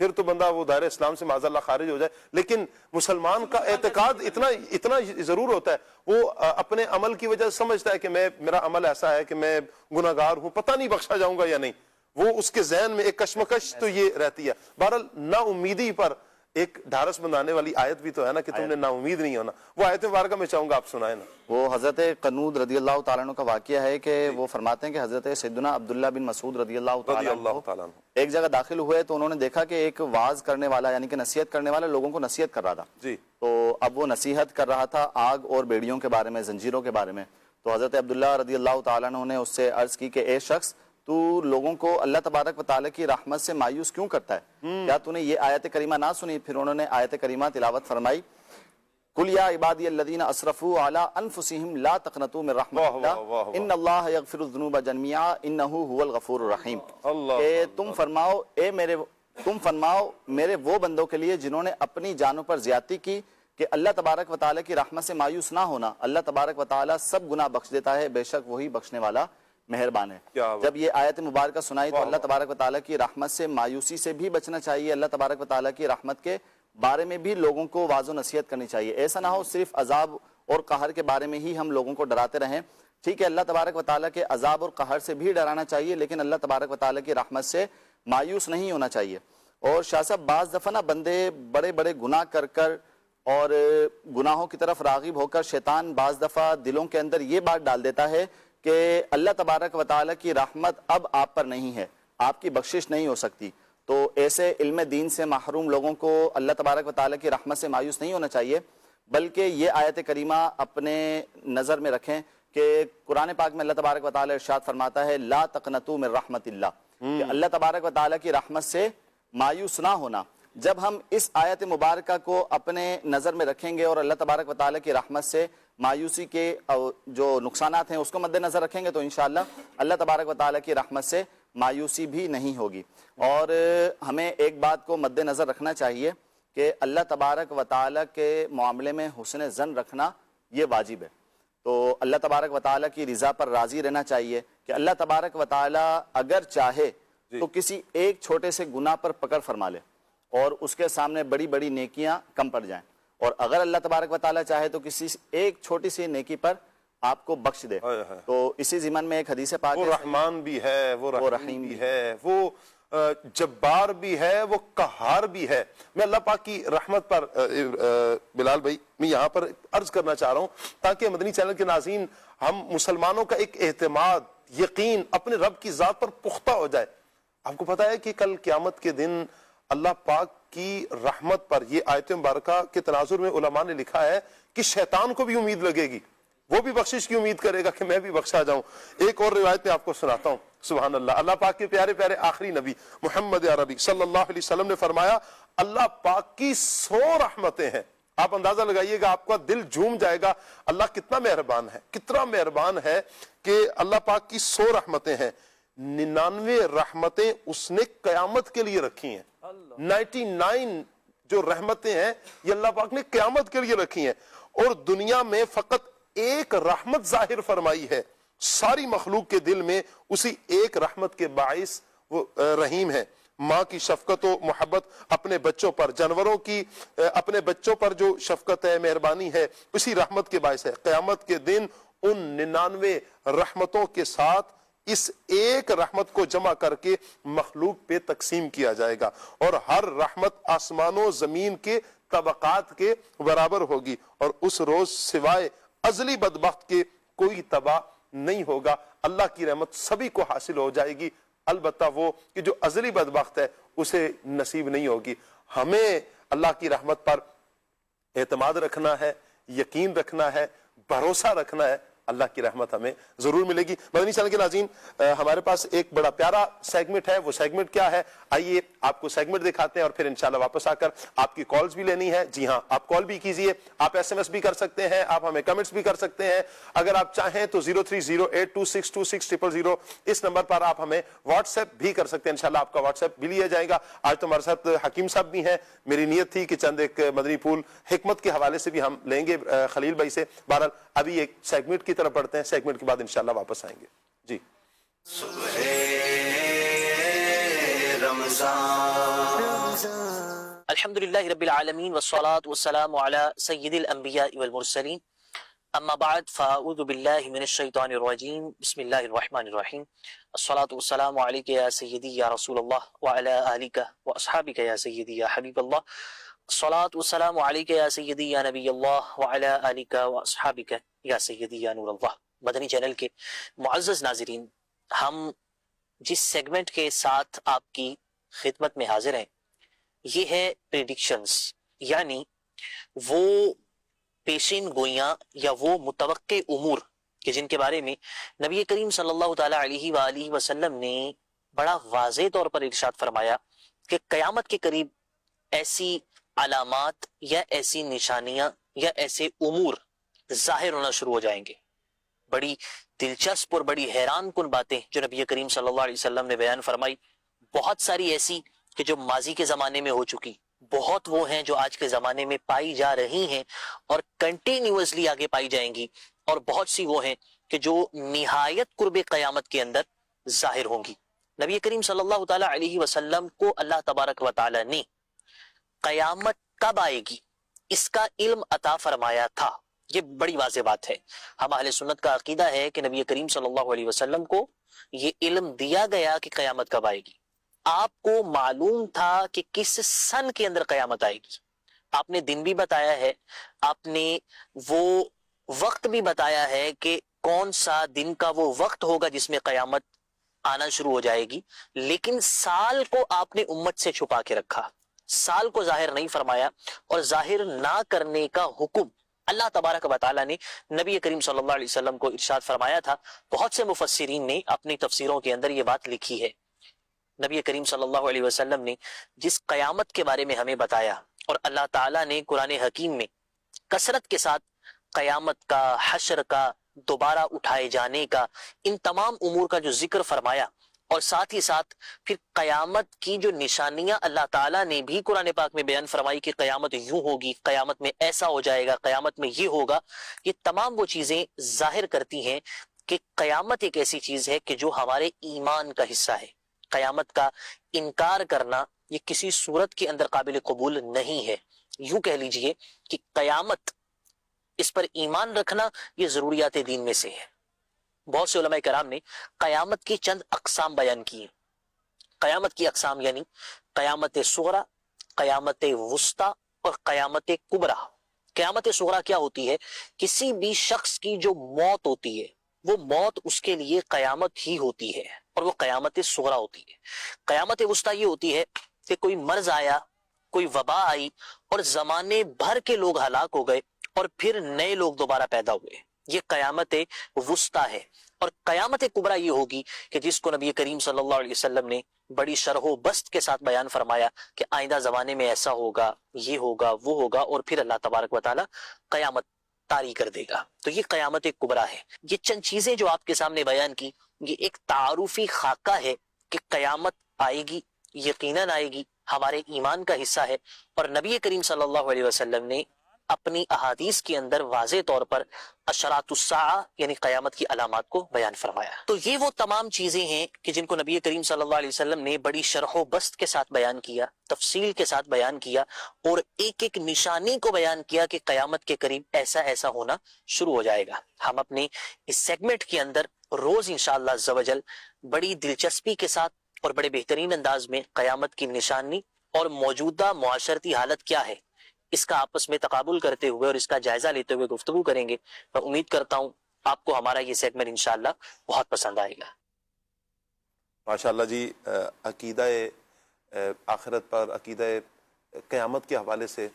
پھر تو بندہ وہ دائرہ اسلام سے معاذ اللہ خارج ہو جائے. لیکن مسلمان کا اعتقاد اتنا ضرور ہوتا ہے, وہ اپنے عمل کی وجہ سے سمجھتا ہے کہ میرا عمل ایسا ہے کہ میں گناہگار ہوں, پتہ نہیں بخشا جاؤں گا یا نہیں. وہ اس کے ذہن میں ایک کشمکش تو یہ رہتی ہے. بہرحال نا امیدی پر ایک ڈھارس بندانے والی آیت بھی تو ہے نا کہ تم نے نا امید نہیں ہونا. وہ آیت مبارکہ میں چاہوں گا آپ سنائیں نا. وہ حضرت قنود رضی اللہ تعالیٰ عنہ کا واقعہ ہے کہ وہ فرماتے ہیں کہ حضرت سیدنا عبداللہ بن مسعود رضی اللہ تعالیٰ عنہ ایک جگہ داخل ہوئے تو انہوں نے دیکھا کہ ایک واعظ کرنے والا یعنی کہ نصیحت کرنے والا لوگوں کو نصیحت کر رہا تھا. جی. تو اب وہ نصیحت کر رہا تھا آگ اور بیڑیوں کے بارے میں, زنجیروں کے بارے میں. تو حضرت عبداللہ رضی اللہ تعالیٰ عنہ نے اس سے عرض کی کہ اے شخص, تو لوگوں کو اللہ تبارک و تعالیٰ کی رحمت سے مایوس کیوں کرتا ہے؟ کیا تو نے یہ آیت کریمہ نہ سنی؟ پھر انہوں نے آیت کریمہ تلاوت فرمائی, قل یا عبادی الذین اسرفوا علی انفسہم لا تقنطوا من رحمت اللہ ان اللہ یغفر الذنوب جميعا انہ هو الغفور الرحیم. کہ تم فرماؤ میرے وہ بندوں کے لیے جنہوں نے اپنی جانوں پر زیادتی کی کہ اللہ تبارک و تعالیٰ کی رحمت سے مایوس نہ ہونا. اللہ تبارک و تعالیٰ سب گناہ بخش دیتا ہے, بے شک وہی بخشنے والا مہربان ہے. جب یہ آیت مبارکہ سنائی تو اللہ تبارک و تعالیٰ کی رحمت سے مایوسی سے بھی بچنا چاہیے. اللہ تبارک و تعالیٰ کی رحمت کے بارے میں بھی لوگوں کو واضح و نصیحت کرنی چاہیے. ایسا نہ ہو صرف عذاب اور قہر کے بارے میں ہی ہم لوگوں کو ڈراتے رہیں. ٹھیک ہے, اللہ تبارک و تعالیٰ کے عذاب اور قہر سے بھی ڈرانا چاہیے, لیکن اللہ تبارک و تعالیٰ کی رحمت سے مایوس نہیں ہونا چاہیے. اور شاہ صاحب, بعض دفعہ نا بندے بڑے بڑے گناہ کر اور گناہوں کی طرف راغب ہو کر شیطان بعض دفعہ دلوں کے اندر یہ بات ڈال دیتا ہے کہ اللہ تبارک و تعالیٰ کی رحمت اب آپ پر نہیں ہے, آپ کی بخشش نہیں ہو سکتی. تو ایسے علم دین سے محروم لوگوں کو اللہ تبارک و تعالیٰ کی رحمت سے مایوس نہیں ہونا چاہیے, بلکہ یہ آیت کریمہ اپنے نظر میں رکھیں کہ قرآن پاک میں اللہ تبارک و تعالیٰ ارشاد فرماتا ہے لا تقنطوا من رحمت اللہ, کہ اللہ تبارک و تعالیٰ کی رحمت سے مایوس نہ ہونا. جب ہم اس آیت مبارکہ کو اپنے نظر میں رکھیں گے اور اللہ تبارک و تعالیٰ کی رحمت سے مایوسی کے جو نقصانات ہیں اس کو مد نظر رکھیں گے تو انشاءاللہ اللہ تبارک و تعالیٰ کی رحمت سے مایوسی بھی نہیں ہوگی. اور ہمیں ایک بات کو مد نظر رکھنا چاہیے کہ اللہ تبارک و تعالیٰ کے معاملے میں حسن ظن رکھنا یہ واجب ہے. تو اللہ تبارک و تعالیٰ کی رضا پر راضی رہنا چاہیے کہ اللہ تبارک و تعالیٰ اگر چاہے تو کسی ایک چھوٹے سے گناہ پر پکڑ فرما لے اور اس کے سامنے بڑی بڑی نیکیاں کم پڑ جائیں, اور اگر اللہ تبارک و تعالیٰ چاہے تو کسی ایک چھوٹی سی نیکی پر آپ کو بخش دے. تو اسی ضمن میں ایک حدیث پاک وہ رحمان بھی ہے, وہ رحیم بھی ہے, وہ جبار بھی ہے, وہ قہار بھی ہے. میں اللہ پاک کی رحمت پر بلال بھائی میں یہاں پر عرض کرنا چاہ رہا ہوں تاکہ مدنی چینل کے ناظرین ہم مسلمانوں کا ایک اعتماد, یقین اپنے رب کی ذات پر پختہ ہو جائے. آپ کو پتا ہے کہ کل قیامت کے دن اللہ پاک کی رحمت پر یہ آیت مبارکہ کے تناظر میں علماء نے لکھا ہے کہ شیطان کو بھی امید لگے گی, وہ بھی بخشش کی امید کرے گا کہ میں بھی بخشا جاؤں. ایک اور روایت میں آپ کو سناتا ہوں. سبحان اللہ, اللہ پاک کے پیارے پیارے آخری نبی محمد عربی صلی اللہ علیہ وسلم نے فرمایا اللہ پاک کی 100 رحمتیں ہیں. آپ اندازہ لگائیے گا, آپ کا دل جھوم جائے گا اللہ کتنا مہربان ہے, کتنا مہربان ہے کہ اللہ پاک کی 100 رحمتیں ہیں. 99 رحمتیں اس نے قیامت کے لیے رکھی ہیں. 99 جو رحمتیں ہیں یہ اللہ پاک نے قیامت کے لیے رکھی ہیں, اور دنیا میں فقط ایک رحمت ظاہر فرمائی ہے. ساری مخلوق کے دل میں اسی ایک رحمت کے باعث وہ رحیم ہے. ماں کی شفقت و محبت اپنے بچوں پر, جانوروں کی اپنے بچوں پر جو شفقت ہے, مہربانی ہے, اسی رحمت کے باعث ہے. قیامت کے دن ان 99 رحمتوں کے ساتھ اس ایک رحمت کو جمع کر کے مخلوق پہ تقسیم کیا جائے گا, اور ہر رحمت آسمان و زمین کے طبقات کے برابر ہوگی, اور اس روز سوائے ازلی بدبخت کے کوئی تباہ نہیں ہوگا. اللہ کی رحمت سبھی کو حاصل ہو جائے گی, البتہ وہ کہ جو ازلی بدبخت ہے اسے نصیب نہیں ہوگی. ہمیں اللہ کی رحمت پر اعتماد رکھنا ہے, یقین رکھنا ہے, بھروسہ رکھنا ہے, اللہ کی رحمت ہمیں ضرور ملے گی. مدنی چینل کے ناظرین, ہمارے پاس ایک بڑا پیارا سیگمنٹ ہے. وہ سیگمنٹ کیا ہے, آئیے آپ کو سیگمنٹ دکھاتے ہیں اور پھر انشاءاللہ واپس آ کر آپ کی کالز بھی لینی ہے. جی ہاں, آپ کال بھی کیجئے, آپ ایس ایم ایس بھی کر سکتے ہیں, آپ ہمیں کمنٹس بھی کر سکتے ہیں. اگر آپ چاہیں تو 0308262600 اس نمبر پر آپ ہمیں واٹس ایپ بھی کر سکتے ہیں. انشاءاللہ آپ کا واٹس ایپ بھی لیا جائے گا. آج تو ہمارے ساتھ حکیم صاحب بھی ہیں. میری نیت تھی کہ چند ایک مدنی پھول حکمت کے حوالے سے بھی ہم لیں گے خلیل بھائی سے. بہرحال ابھی ایک سیگمنٹ کی طرف پڑھتے ہیں, سیگمنٹ کے بعد انشاءاللہ واپس آئیں گے. جی رمضان الحمدللہ رب العالمین والصلاة والسلام علی سید الانبیاء والمرسلین اما بعد فاعوذ باللہ من الشیطان الرجیم بسم اللہ الرحمن الرحیم الصلاة والسلام علیک یا سیدی یا رسول اللہ وعلی آلک واصحابک یا سیدی یا حبیب اللہ الصلاة والسلام علیک یا سیدی یا نبی اللہ وعلی آلک واصحابک یا سیدی یا نور اللہ۔ مدنی چینل کے معزز ناظرین، ہم جس سیگمنٹ کے ساتھ آپ کی خدمت میں حاضر ہیں یہ ہے پریڈکشنز، یعنی وہ پیشین گوئیاں یا وہ متوقع امور کہ جن کے بارے میں نبی کریم صلی اللہ تعالیٰ علیہ وآلہ وسلم نے بڑا واضح طور پر ارشاد فرمایا کہ قیامت کے قریب ایسی علامات یا ایسی نشانیاں یا ایسے امور ظاہر ہونا شروع ہو جائیں گے۔ بڑی دلچسپ اور بڑی حیران کن باتیں جو نبی کریم صلی اللہ علیہ وسلم نے بیان فرمائی، بہت ساری ایسی کہ جو ماضی کے زمانے میں ہو چکی، بہت وہ ہیں جو آج کے زمانے میں پائی جا رہی ہیں اور کنٹینیوسلی آگے پائی جائیں گی، اور بہت سی وہ ہیں کہ جو نہایت قرب قیامت کے اندر ظاہر ہوں گی۔ نبی کریم صلی اللہ تعالیٰ علیہ وسلم کو اللہ تبارک و تعالیٰ نے قیامت کب آئے گی اس کا علم عطا فرمایا تھا۔ یہ بڑی واضح بات ہے۔ ہم اہل سنت کا عقیدہ ہے کہ نبی کریم صلی اللہ علیہ وسلم کو یہ علم دیا گیا کہ قیامت کب آئے گی۔ آپ کو معلوم تھا کہ کس سن کے اندر قیامت آئے گی، آپ نے دن بھی بتایا ہے، آپ نے وہ وقت بھی بتایا ہے کہ کون سا دن کا وہ وقت ہوگا جس میں قیامت آنا شروع ہو جائے گی، لیکن سال کو آپ نے امت سے چھپا کے رکھا، سال کو ظاہر نہیں فرمایا، اور ظاہر نہ کرنے کا حکم اللہ تبارک و تعالیٰ نے نبی کریم صلی اللہ علیہ وسلم کو ارشاد فرمایا تھا۔ بہت سے مفسرین نے اپنی تفسیروں کے اندر یہ بات لکھی ہے۔ نبی کریم صلی اللہ علیہ وسلم نے جس قیامت کے بارے میں ہمیں بتایا، اور اللہ تعالیٰ نے قرآن حکیم میں کثرت کے ساتھ قیامت کا، حشر کا، دوبارہ اٹھائے جانے کا، ان تمام امور کا جو ذکر فرمایا، اور ساتھ ہی ساتھ پھر قیامت کی جو نشانیاں اللہ تعالیٰ نے بھی قرآن پاک میں بیان فرمائی کہ قیامت یوں ہوگی، قیامت میں ایسا ہو جائے گا، قیامت میں یہ ہوگا، یہ تمام وہ چیزیں ظاہر کرتی ہیں کہ قیامت ایک ایسی چیز ہے کہ جو ہمارے ایمان کا حصہ ہے۔ قیامت کا انکار کرنا یہ کسی صورت کے اندر قابل قبول نہیں ہے۔ یوں کہہ لیجئے کہ قیامت، اس پر ایمان رکھنا یہ ضروریات دین میں سے ہے۔ بہت سے علماء کرام نے قیامت کی چند اقسام بیان کی ہیں۔ قیامت کی اقسام یعنی قیامت صغری، قیامت وسطی اور قیامت کبری۔ قیامت صغری کیا ہوتی ہے؟ کسی بھی شخص کی جو موت ہوتی ہے وہ موت اس کے لیے قیامت ہی ہوتی ہے، اور وہ قیامت صغری ہوتی ہے۔ قیامت وسطی یہ ہوتی ہے کہ کوئی مرض آیا، کوئی وبا آئی، اور زمانے بھر کے لوگ ہلاک ہو گئے، اور پھر نئے لوگ دوبارہ پیدا ہوئے، یہ قیامت وسطی ہے۔ اور قیامت کبری یہ ہوگی کہ جس کو نبی کریم صلی اللہ علیہ وسلم نے بڑی شرح و بسط کے ساتھ بیان فرمایا کہ آئندہ زمانے میں ایسا ہوگا، یہ ہوگا، وہ ہوگا، اور پھر اللہ تبارک و تعالی قیامت طاری کر دے گا۔ تو یہ قیامت کبری ہے۔ یہ چند چیزیں جو آپ کے سامنے بیان کی، یہ ایک تعارفی خاکہ ہے کہ قیامت آئے گی، یقیناً آئے گی، ہمارے ایمان کا حصہ ہے، اور نبی کریم صلی اللہ علیہ وسلم نے اپنی احادیث کے اندر واضح طور پر اشراط الساعہ یعنی قیامت کی علامات کو بیان فرمایا۔ تو یہ وہ تمام چیزیں ہیں کہ جن کو نبی کریم صلی اللہ علیہ وسلم نے بڑی شرح و بسط کے ساتھ بیان کیا، تفصیل کے ساتھ بیان کیا، اور ایک ایک نشانی کو بیان کیا کہ قیامت کے قریب ایسا ایسا ہونا شروع ہو جائے گا۔ ہم اپنے اس سیگمنٹ کے اندر روز انشاءاللہ عز و جل بڑی دلچسپی کے ساتھ اور بڑے بہترین انداز میں قیامت کی نشانی اور موجودہ معاشرتی حالت کیا ہے اس کا آپس میں تقابل کرتے ہوئے اور اس کا جائزہ لیتے ہوئے گفتگو کریں گے۔ میں امید کرتا ہوں آپ کو ہمارا یہ سیگمنٹ انشاءاللہ بہت پسند آئے گا۔ ماشاءاللہ جی، عقیدہ آخرت پر، عقیدہ قیامت کے حوالے سے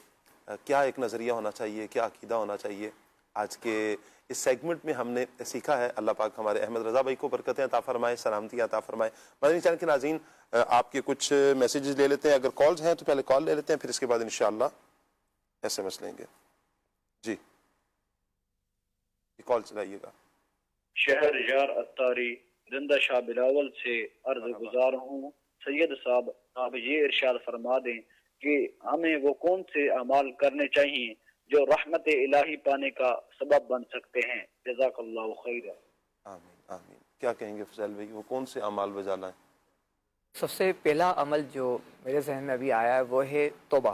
کیا ایک نظریہ ہونا چاہیے، کیا عقیدہ ہونا چاہیے، آج کے اس سیگمنٹ میں ہم نے سیکھا ہے۔ اللہ پاک ہمارے احمد رضا بھائی کو برکتیں عطا فرمائے، سلامتی عطا فرمائے۔ مدنی چینل کے ناظرین، آپ کے کچھ میسیجز لے لیتے ہیں، اگر کالز ہیں تو پہلے کال لے لیتے ہیں، پھر اس کے بعد انشاءاللہ ایس ایم ایس لیں گے۔ جی کال چلائیے گا۔ شہر یار اتاری زندہ شاہ بلاول سے عرض گزار ہوں، سید صاحب آپ یہ ارشاد فرما دیں کہ ہمیں وہ کون سے اعمال کرنے چاہیے جو رحمت الہی پانے کا سبب بن سکتے ہیں؟ جزاک اللہ خیر۔ آمین آمین۔ کیا کہیں گے فضل بھائی، وہ کون سے اعمال بجا لائیں؟ سب سے پہلا عمل جو میرے ذہن میں ابھی آیا ہے وہ ہے توبہ۔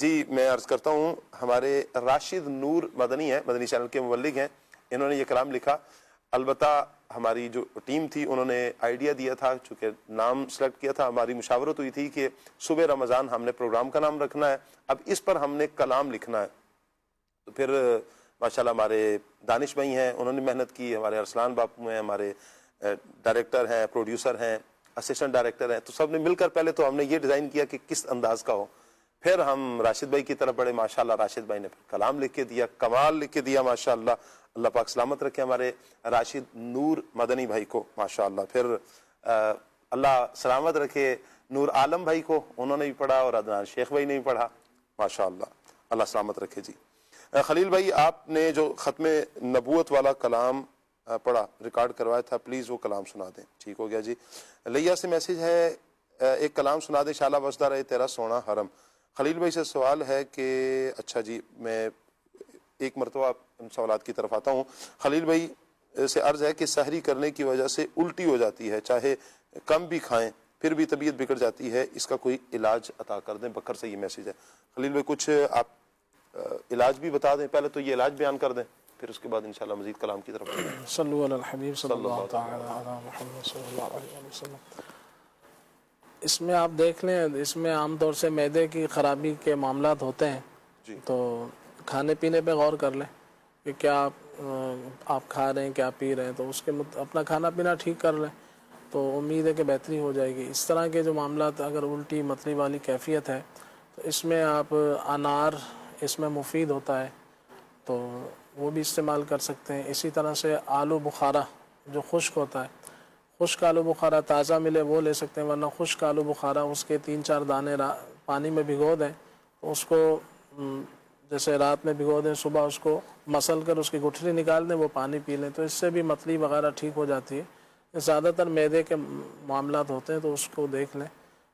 جی میں عرض کرتا ہوں، ہمارے راشد نور مدنی ہیں، مدنی چینل کے مبلغ ہیں، انہوں نے یہ کلام لکھا. البتہ ہماری جو ٹیم تھی انہوں نے آئیڈیا دیا تھا، چونکہ نام سلیکٹ کیا تھا، ہماری مشاورت ہوئی تھی کہ صبح رمضان ہم نے پروگرام کا نام رکھنا ہے، اب اس پر ہم نے کلام لکھنا ہے. تو پھر ماشاءاللہ ہمارے دانش بھائی ہیں، انہوں نے محنت کی، ہمارے ارسلان باپو ہیں، ہمارے ڈائریکٹر ہیں، پروڈیوسر ہیں، اسسٹنٹ ڈائریکٹر ہیں، تو سب نے مل کر پہلے تو ہم نے یہ ڈیزائن کیا کہ کس انداز کا ہو. پھر ہم راشد بھائی کی طرف بڑھے، ماشاءاللہ راشد بھائی نے پھر کلام لکھ کے دیا، کمال لکھ کے دیا ماشاءاللہ. اللہ پاک سلامت رکھے ہمارے راشد نور مدنی بھائی کو ماشاءاللہ. پھر اللہ سلامت رکھے نور عالم بھائی کو، انہوں نے بھی پڑھا، اور عدنان شیخ بھائی نے بھی پڑھا ماشاءاللہ. اللہ سلامت رکھے. جی خلیل بھائی، آپ نے جو ختم نبوت والا کلام پڑھا، ریکارڈ کروایا تھا، پلیز وہ کلام سنا دیں. ٹھیک ہو گیا جی. لیا سے میسیج ہے، ایک کلام سنا دیں شالا بسدہ رہے تیرا سونا حرم. خلیل بھائی سے سوال ہے کہ اچھا جی، میں ایک مرتبہ سوالات کی طرف آتا ہوں. خلیل بھائی سے عرض ہے کہ سحری کرنے کی وجہ سے الٹی ہو جاتی ہے، چاہے کم بھی کھائیں پھر بھی طبیعت بگڑ جاتی ہے، اس کا کوئی علاج عطا کر دیں. بکر سے یہ میسیج ہے. خلیل بھائی کچھ آپ علاج بھی بتا دیں، پہلے تو یہ علاج بیان کر دیں، پھر اس کے بعد انشاءاللہ مزید کلام کی طرف آئیں. صلو علی الحبیب صلی اللہ تعالی علی محمد صلی اللہ علیہ وسلم. اس میں آپ دیکھ لیں، اس میں عام طور سے معدے کی خرابی کے معاملات ہوتے ہیں. تو کھانے پینے پہ غور کر لیں کہ کیا آپ کھا رہے ہیں، کیا پی رہے ہیں، تو اس کے اپنا کھانا پینا ٹھیک کر لیں تو امید ہے کہ بہتری ہو جائے گی. اس طرح کے جو معاملات، اگر الٹی متلی والی کیفیت ہے تو اس میں آپ انار اس میں مفید ہوتا ہے تو وہ بھی استعمال کر سکتے ہیں. اسی طرح سے آلو بخارا جو خشک ہوتا ہے، خشک آلو بخارا تازہ ملے وہ لے سکتے ہیں، ورنہ خشک آلو بخارا اس کے 3-4 دانے پانی میں بھگو دیں، اس کو جیسے رات میں بھگو دیں، صبح اس کو مسل کر اس کی گٹھلی نکال دیں، وہ پانی پی لیں، تو اس سے بھی متلی وغیرہ ٹھیک ہو جاتی ہے. زیادہ تر معدے کے معاملات ہوتے ہیں تو اس کو دیکھ لیں.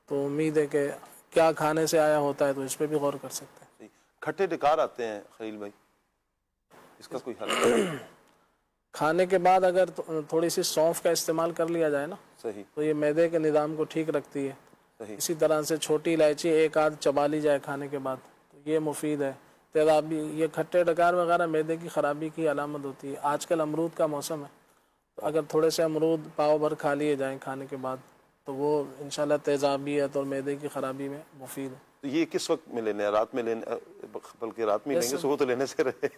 تو امید ہے کہ کیا کھانے سے آیا ہوتا ہے تو اس پہ بھی غور کر سکتے ہیں. کھٹے ڈکار آتے ہیں خلیل بھائی، اس کا کوئی حل؟ کھانے کے بعد اگر تھوڑی سی سونف کا استعمال کر لیا جائے نا، صحیح، تو یہ معدے کے نظام کو ٹھیک رکھتی ہے. صحیح. اسی طرح سے چھوٹی الائچی ایک آدھ چبا لی جائے کھانے کے بعد تو یہ مفید ہے. تیزابی، یہ کھٹے ڈکار وغیرہ معدے کی خرابی کی علامت ہوتی ہے. آج کل امرود کا موسم ہے تو اگر تھوڑے سے امرود پاؤ بھر کھا لیے جائیں کھانے کے بعد تو وہ انشاءاللہ تیزابیت اور معدے کی خرابی میں مفید ہے. تو یہ کس وقت میں لینے ہیں؟ رات میں لینے، بلکہ رات میں لیں گے، صبح تو لینے سے رہے،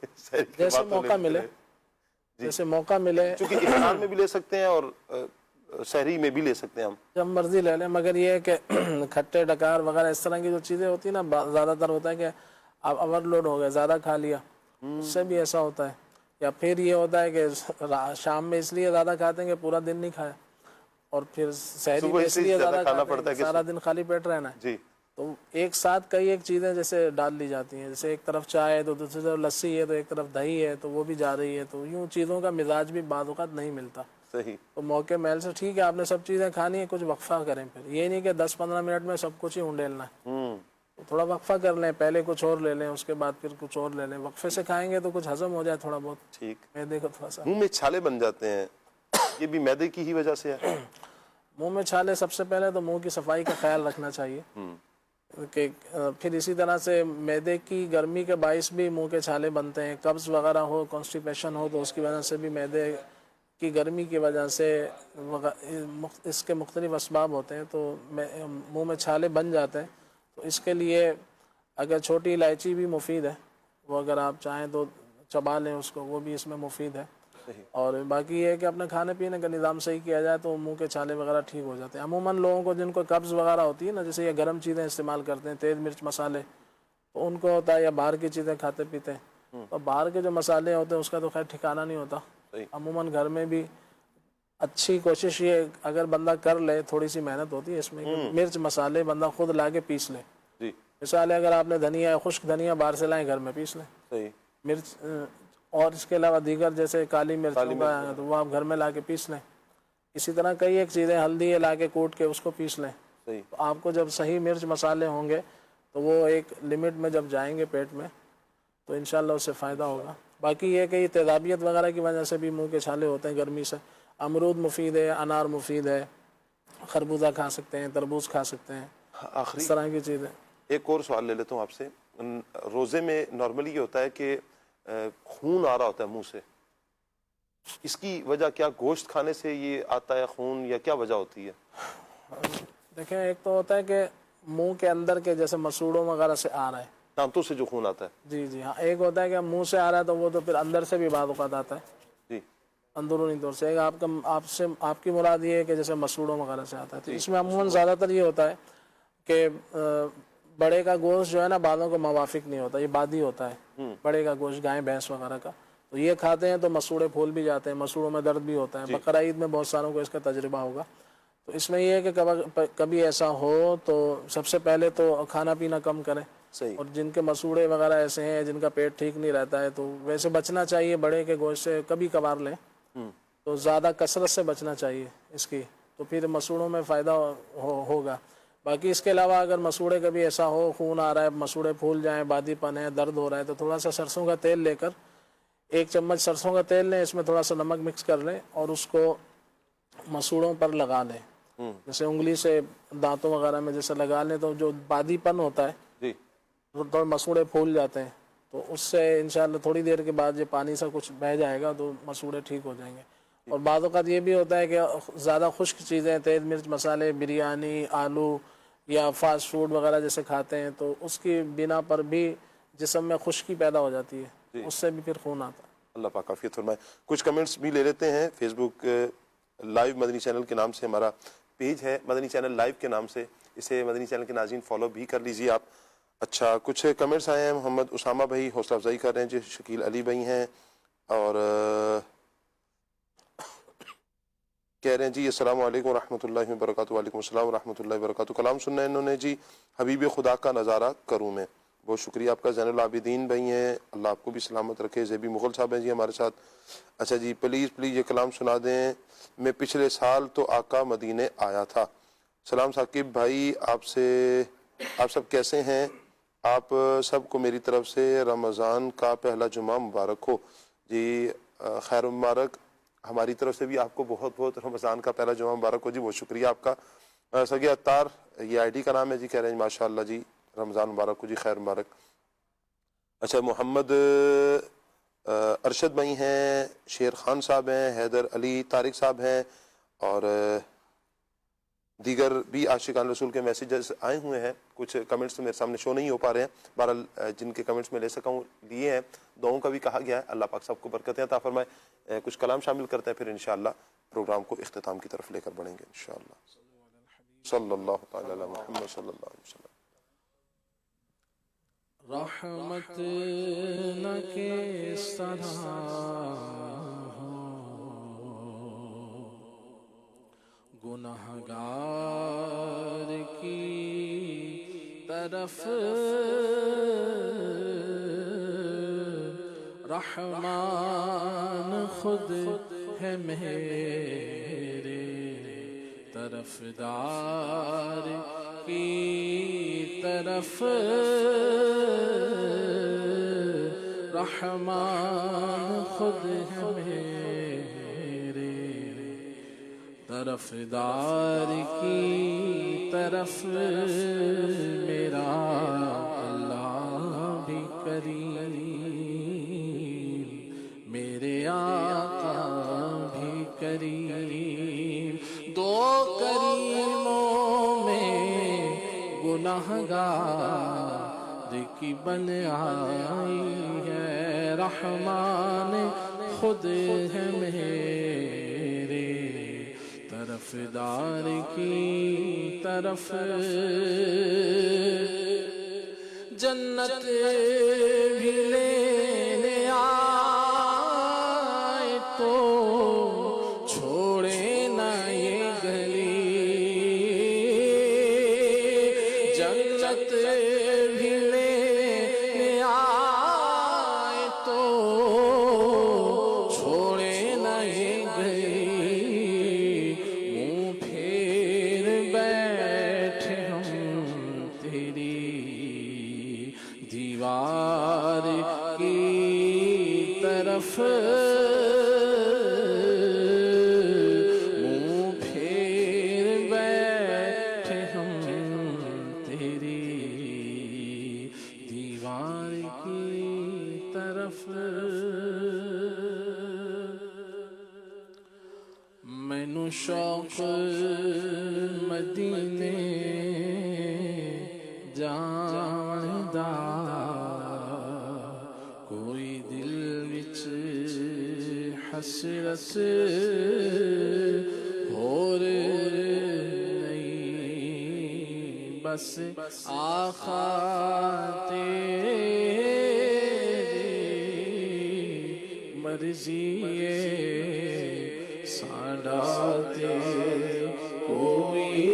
جیسے موقع ملے، جیسے موقع ملے. چونکہ افطار میں بھی لے سکتے ہیں اور سحری میں بھی لے سکتے ہیں ہم، جب مرضی لے لیں. مگر یہ ہے کہ کھٹے ڈکار وغیرہ اس طرح کی جو چیزیں ہوتی ہیں نا، زیادہ تر ہوتا ہے کہ آپ اوور لوڈ ہو گئے، زیادہ کھا لیا، اس سے بھی ایسا ہوتا ہے. یا پھر یہ ہوتا ہے کہ شام میں اس لیے زیادہ کھاتے ہیں کہ پورا دن نہیں کھایا، اور پھر سحری میں اس لیے زیادہ کھاتے ہیں کہ سارا دن خالی پیٹ رہنا ہے. جی، تو ایک ساتھ کئی ایک چیزیں جیسے ڈال لی جاتی ہیں، جیسے ایک طرف چائے ہے تو دوسری طرف لسی ہے تو ایک طرف دہی ہے تو وہ بھی جا رہی ہے، تو یوں چیزوں کا مزاج بھی بعض اوقات نہیں ملتا. صحیح. تو موقع محل سے ٹھیک ہے آپ نے سب چیزیں کھانی ہیں، کچھ وقفہ کریں. پھر یہ نہیں کہ 10-15 منٹ میں سب کچھ ہی انڈیلنا ہے، تو تھوڑا وقفہ کر لیں، پہلے کچھ اور لے لیں، اس کے بعد پھر کچھ اور لے لیں. وقفے سے کھائیں گے تو کچھ ہضم ہو جائے تھوڑا بہت. ٹھیک. معدے کو تھوڑا سا منہ میں چھالے بن جاتے ہیں، یہ بھی معدے کی ہی وجہ سے ہے؟ منہ میں چھالے، سب سے پہلے تو منہ کی صفائی کا خیال رکھنا چاہیے کہ پھر اسی طرح سے معدے کی گرمی کے باعث بھی منہ کے چھالے بنتے ہیں. قبض وغیرہ ہو، کانسٹیپیشن ہو تو اس کی وجہ سے بھی معدے کی گرمی کی وجہ سے اس کے مختلف اسباب ہوتے ہیں تو منہ میں چھالے بن جاتے ہیں. تو اس کے لیے اگر چھوٹی الائچی بھی مفید ہے، وہ اگر آپ چاہیں تو چبا لیں اس کو، وہ بھی اس میں مفید ہے. اور باقی یہ ہے کہ اپنے کھانے پینے کا نظام صحیح کیا جائے تو منہ کے چھالے وغیرہ ٹھیک ہو جاتے ہیں. عموماً لوگوں کو جن کو قبض وغیرہ ہوتی ہے نا، جیسے یہ گرم چیزیں استعمال کرتے ہیں، تیز مرچ مسالے، تو ان کو ہوتا ہے، یا باہر کی چیزیں کھاتے پیتے ہیں تو باہر کے جو مسالے ہوتے ہیں اس کا تو خیر ٹھکانا نہیں ہوتا. عموماً گھر میں بھی اچھی کوشش یہ اگر بندہ کر لے، تھوڑی سی محنت ہوتی ہے اس میں، مرچ مسالے بندہ خود لا کے پیس لے. مثال ہے اگر آپ نے دھنیا، خشک دھنیا باہر سے لائیں، گھر میں پیس لیں. مرچ اور اس کے علاوہ دیگر جیسے کالی مرچ تو وہ آپ گھر میں لا کے پیس لیں. اسی طرح کئی ایک چیزیں، ہلدی لا کے کوٹ کے اس کو پیس لیں. تو آپ کو جب صحیح مرچ مسالے ہوں گے تو وہ ایک لمٹ میں جب جائیں گے پیٹ میں تو انشاءاللہ اس سے فائدہ ہوگا. باقی یہ کہ یہ تیزابیت وغیرہ کی وجہ سے بھی منہ کے چھالے ہوتے ہیں گرمی سے. امرود مفید ہے، انار مفید ہے، خربوزہ کھا سکتے ہیں، تربوز کھا سکتے ہیں، اس طرح کی چیزیں. ایک اور سوال لے لیتا ہوں آپ سے. روزے میں نارملی یہ ہوتا ہے کہ خون آ رہا ہوتا ہے منہ سے, اس کی وجہ کیا گوشت کھانے سے یہ آتا ہے خون, یا کیا وجہ ہوتی ہے؟ دیکھیں ایک تو ہوتا ہے کہ منہ کے اندر کے جیسے مسوڑوں وغیرہ سے آ رہا ہے, دانتوں سے جو خون آتا ہے. جی جی ہاں. ایک ہوتا ہے کہ منہ سے آ رہا ہے تو وہ تو پھر اندر سے بھی بعض اوقات آتا ہے, جی اندرونی طور سے. ایک آپ کی مراد یہ ہے کہ جیسے مسوڑوں وغیرہ سے آتا ہے, تو اس میں عموماً زیادہ تر یہ ہوتا ہے کہ بڑے کا گوشت جو ہے نا بالوں کو موافق نہیں ہوتا, یہ بادی ہوتا ہے بڑے کا گوشت, گائے بھینس وغیرہ کا, تو یہ کھاتے ہیں تو مسوڑے پھول بھی جاتے ہیں, مسوڑوں میں درد بھی ہوتا ہے. بقرہ عید میں بہت ساروں کو اس کا تجربہ ہوگا. تو اس میں یہ ہے کہ کبھی ایسا ہو تو سب سے پہلے تو کھانا پینا کم کریں, اور جن کے مسوڑے وغیرہ ایسے ہیں جن کا پیٹ ٹھیک نہیں رہتا ہے تو ویسے بچنا چاہیے بڑے کے گوشت سے, کبھی کبھار لیں تو زیادہ کثرت سے بچنا چاہیے اس کی, تو پھر مسوڑوں میں فائدہ ہوگا. باقی اس کے علاوہ اگر مسوڑے کبھی ایسا ہو, خون آ رہا ہے, مسوڑے پھول جائیں, بادی پن ہے, درد ہو رہا ہے, تو تھوڑا سا سرسوں کا تیل لے کر 1 چمچ سرسوں کا تیل لیں, اس میں تھوڑا سا نمک مکس کر لیں اور اس کو مسوڑوں پر لگا لیں, جیسے انگلی سے دانتوں وغیرہ میں جیسے لگا لیں, تو جو بادی پن ہوتا ہے تو مسوڑے پھول جاتے ہیں, تو اس سے انشاءاللہ تھوڑی دیر کے بعد یہ پانی سا کچھ بہہ جائے گا تو مسوڑے ٹھیک ہو جائیں گے. اور بعض اوقات یہ بھی ہوتا ہے کہ زیادہ خشک چیزیں, تیز مرچ مسالے, بریانی, آلو یا فاسٹ فوڈ وغیرہ جیسے کھاتے ہیں, تو اس کی بنا پر بھی جسم میں خشکی پیدا ہو جاتی ہے, اس سے بھی پھر خون آتا ہے. اللہ پاک عافیت فرمائے. کچھ کمنٹس بھی لے لیتے ہیں. فیس بک لائیو مدنی چینل کے نام سے ہمارا پیج ہے, مدنی چینل لائیو کے نام سے, اسے مدنی چینل کے ناظرین فالو بھی کر لیجیے آپ. اچھا کچھ کمنٹس آئے ہیں. محمد اسامہ بھائی حوصلہ افزائی کر رہے ہیں جی, شکیل علی بھائی ہیں اور کہہ رہے ہیں جی السلام علیکم ورحمۃ اللہ وبرکاتہ. وعلیکم السلام ورحمۃ اللہ وبرکاتہ. کلام سننا ہے انہوں نے جی, حبیب خدا کا نظارہ کروں میں. بہت شکریہ آپ کا. زین العابدین بھائی ہیں, اللہ آپ کو بھی سلامت رکھے. زیبی مغل صاحب ہیں جی ہمارے ساتھ. اچھا جی پلیز یہ کلام سنا دیں. میں پچھلے سال تو آقا مدینے آیا تھا. سلام ثاقب بھائی, آپ سب کیسے ہیں؟ آپ سب کو میری طرف سے رمضان کا پہلا جمعہ مبارک ہو. جی خیر مبارک, ہماری طرف سے بھی آپ کو بہت بہت رمضان کا پہلا جمعہ مبارک ہو جی. بہت شکریہ آپ کا. سگے عطار یہ آئی ڈی کا نام ہے جی, کہہ رہے ہیں ماشاء اللہ جی رمضان مبارک ہو جی, خیر مبارک. اچھا محمد ارشد بھائی ہیں, شیر خان صاحب ہیں, حیدر علی طارق صاحب ہیں, اور دیگر بھی عاشقان رسول کے میسیجز آئے ہوئے ہیں. کچھ کمنٹس میرے سامنے شو نہیں ہو پا رہے ہیں, بہرحال جن کے کمنٹس میں لے سکا ہوں لیے ہیں. دعاؤں کا بھی کہا گیا ہے, اللہ پاک سب کو برکتیں عطا فرمائے. کچھ کلام شامل کرتے ہیں, پھر انشاءاللہ پروگرام کو اختتام کی طرف لے کر بڑھیں گے انشاءاللہ. صلی اللہ تعالی علی محمد صلی اللہ علیہ وسلم. رحمت نہ کس طرح گنہگار کی طرف رحمان خود ہے میرے طرفدار کی طرف رحمان خود ہے میرے طرفدار کی طرف میرا اللہ بھی کریم میرے آقا بھی کریم دو کریموں میں گناہگار کی بن آئی ہے رحمان خود ہے میرے طرفدار کی طرف جنت بھی لینے آئے تو چھوڑے نہ یہ گلی جنت بھی لینے آئے تو چھوڑے نہ یہ گلی منہ پھیر بیٹھے ہم تیری دیوار کی طرف منہ پھیر بیٹھے ہم تیری دیوار طرف مینو شوق مدینے جان دا کوئی دل وچ حسرت ہور نہیں بس آقا تیری مرضی ساڈا تے کوئی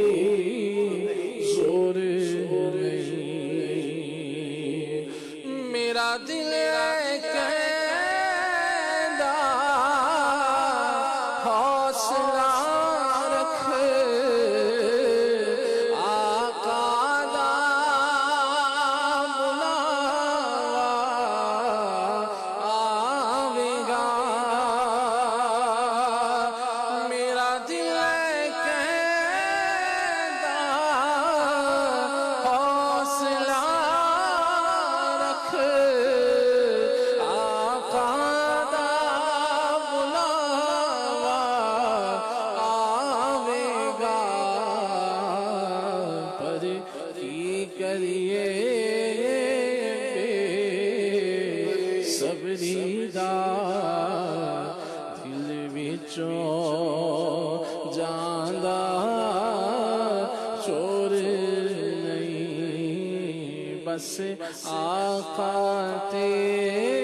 زور نہیں میرا دل کہندا حوصلہ رکھ آقا دا بلاوا آوے گا میرا دل کہندا حوصلہ رکھ آقا دا بلاوا آوے گا پر کی کریے بے صبری دا دل وچوں جاندا چور نہیں بس آقا تیری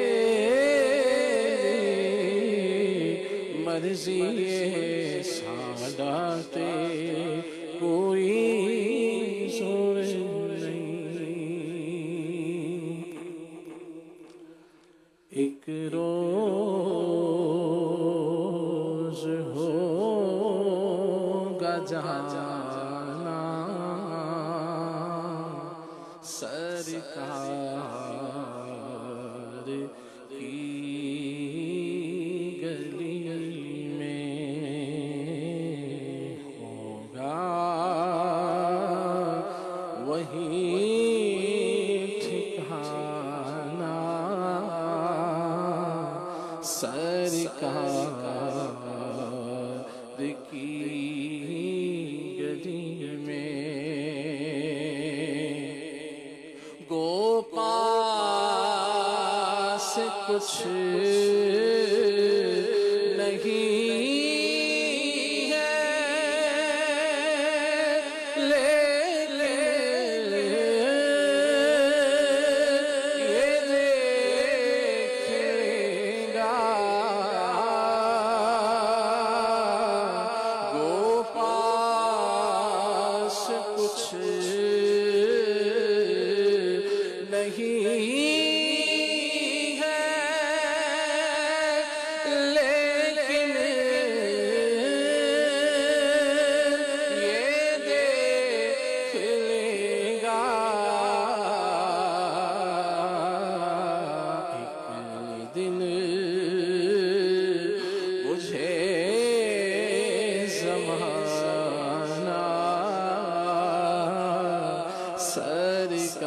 مرضی ساڈا تے کوئی زور نہیں ایک روز ہوگا جانا سرکار کی گلی میں ہوگا وہی ٹھکانا سرکار کی گلی میں گو پاس کچھ نہیں ہے یہ دیکھے گا گو پاس کچھ نہیں ہے لیکن یہ دیکھ لے گا ایک دن مجھے زمانہ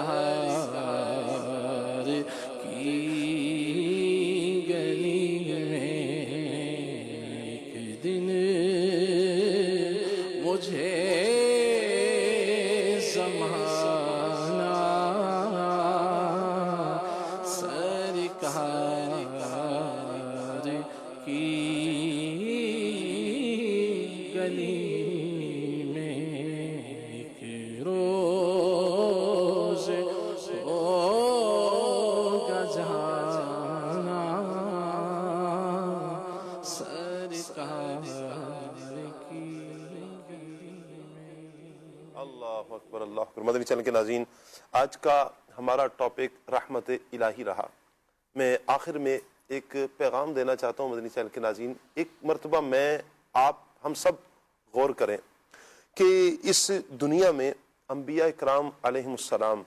سرکار کی گلی میں ایک دن مجھے زمانہ سرکار کی گلی میں ایک روز ہوگا جانا سرکار کی گلی میں اللہ اکبر اللہ اکبر۔ مدنی چینل کے ناظرین، آج کا ہمارا ٹاپک رحمت الہی رہا۔ میں آخر میں ایک پیغام دینا چاہتا ہوں مدنی چینل کے ناظرین، ایک مرتبہ میں آپ ہم سب غور کریں کہ اس دنیا میں انبیاء اکرام علیہم السلام،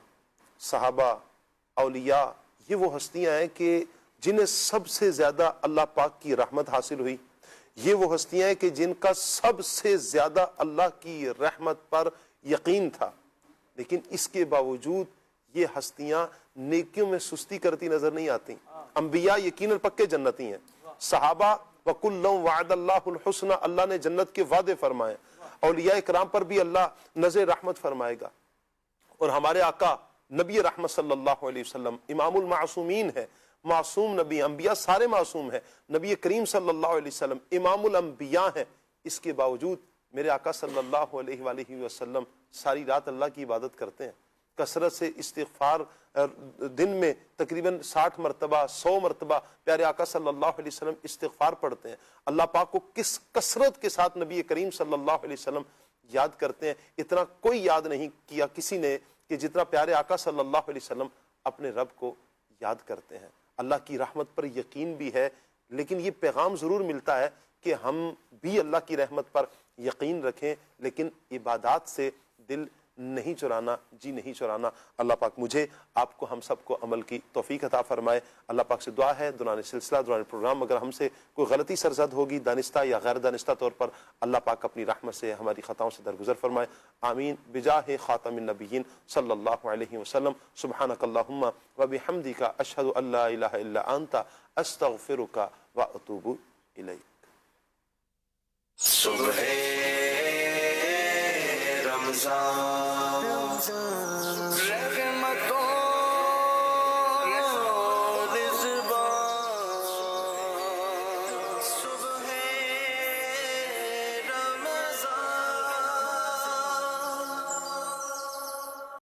صحابہ، اولیاء، یہ وہ ہستیاں ہیں کہ جنہیں سب سے زیادہ اللہ پاک کی رحمت حاصل ہوئی، یہ وہ ہستیاں ہیں کہ جن کا سب سے زیادہ اللہ کی رحمت پر یقین تھا، لیکن اس کے باوجود یہ ہستیاں نیکیوں میں سستی کرتی نظر نہیں آتی۔ انبیاء یقیناً پکے جنتی ہیں، صحابہ وَكُلًّا وَعَدَ اللَّهُ الْحُسْنَى، اللہ نے جنت کے وعدے فرمائے، اولیاء اکرام پر بھی اللہ نظر رحمت فرمائے گا، اور ہمارے آقا نبی رحمت صلی اللہ علیہ وسلم امام المعصومین ہے، معصوم نبی، انبیاء سارے معصوم ہیں، نبی کریم صلی اللہ علیہ وسلم امام الانبیاء ہیں، اس کے باوجود میرے آقا صلی اللہ علیہ وآلہ وسلم ساری رات اللہ کی عبادت کرتے ہیں، کثرت سے استغفار، دن میں تقریباً 60 مرتبہ 100 مرتبہ پیارے آقا صلی اللہ علیہ وسلم استغفار پڑھتے ہیں، اللہ پاک کو کس کثرت کے ساتھ نبی کریم صلی اللہ علیہ وسلم یاد کرتے ہیں، اتنا کوئی یاد نہیں کیا کسی نے کہ جتنا پیارے آقا صلی اللہ علیہ وسلم اپنے رب کو یاد کرتے ہیں۔ اللہ کی رحمت پر یقین بھی ہے، لیکن یہ پیغام ضرور ملتا ہے کہ ہم بھی اللہ کی رحمت پر یقین رکھیں، لیکن عبادات سے دل نہیں چرانا، جی نہیں چرانا۔ اللہ پاک مجھے، آپ کو، ہم سب کو عمل کی توفیق عطا فرمائے۔ اللہ پاک سے دعا ہے دوران سلسلہ، دوران پروگرام اگر ہم سے کوئی غلطی سرزد ہوگی دانستہ یا غیر دانستہ طور پر، اللہ پاک اپنی رحمت سے ہماری خطاؤں سے درگزر فرمائے، آمین، بجاہ خاتم النبیین صلی اللہ علیہ وسلم۔ سبحانک اللہم و بحمدک، اشہد ان لا الہ الا انت، استغفرک و اتوب الیک۔ صبح رمضان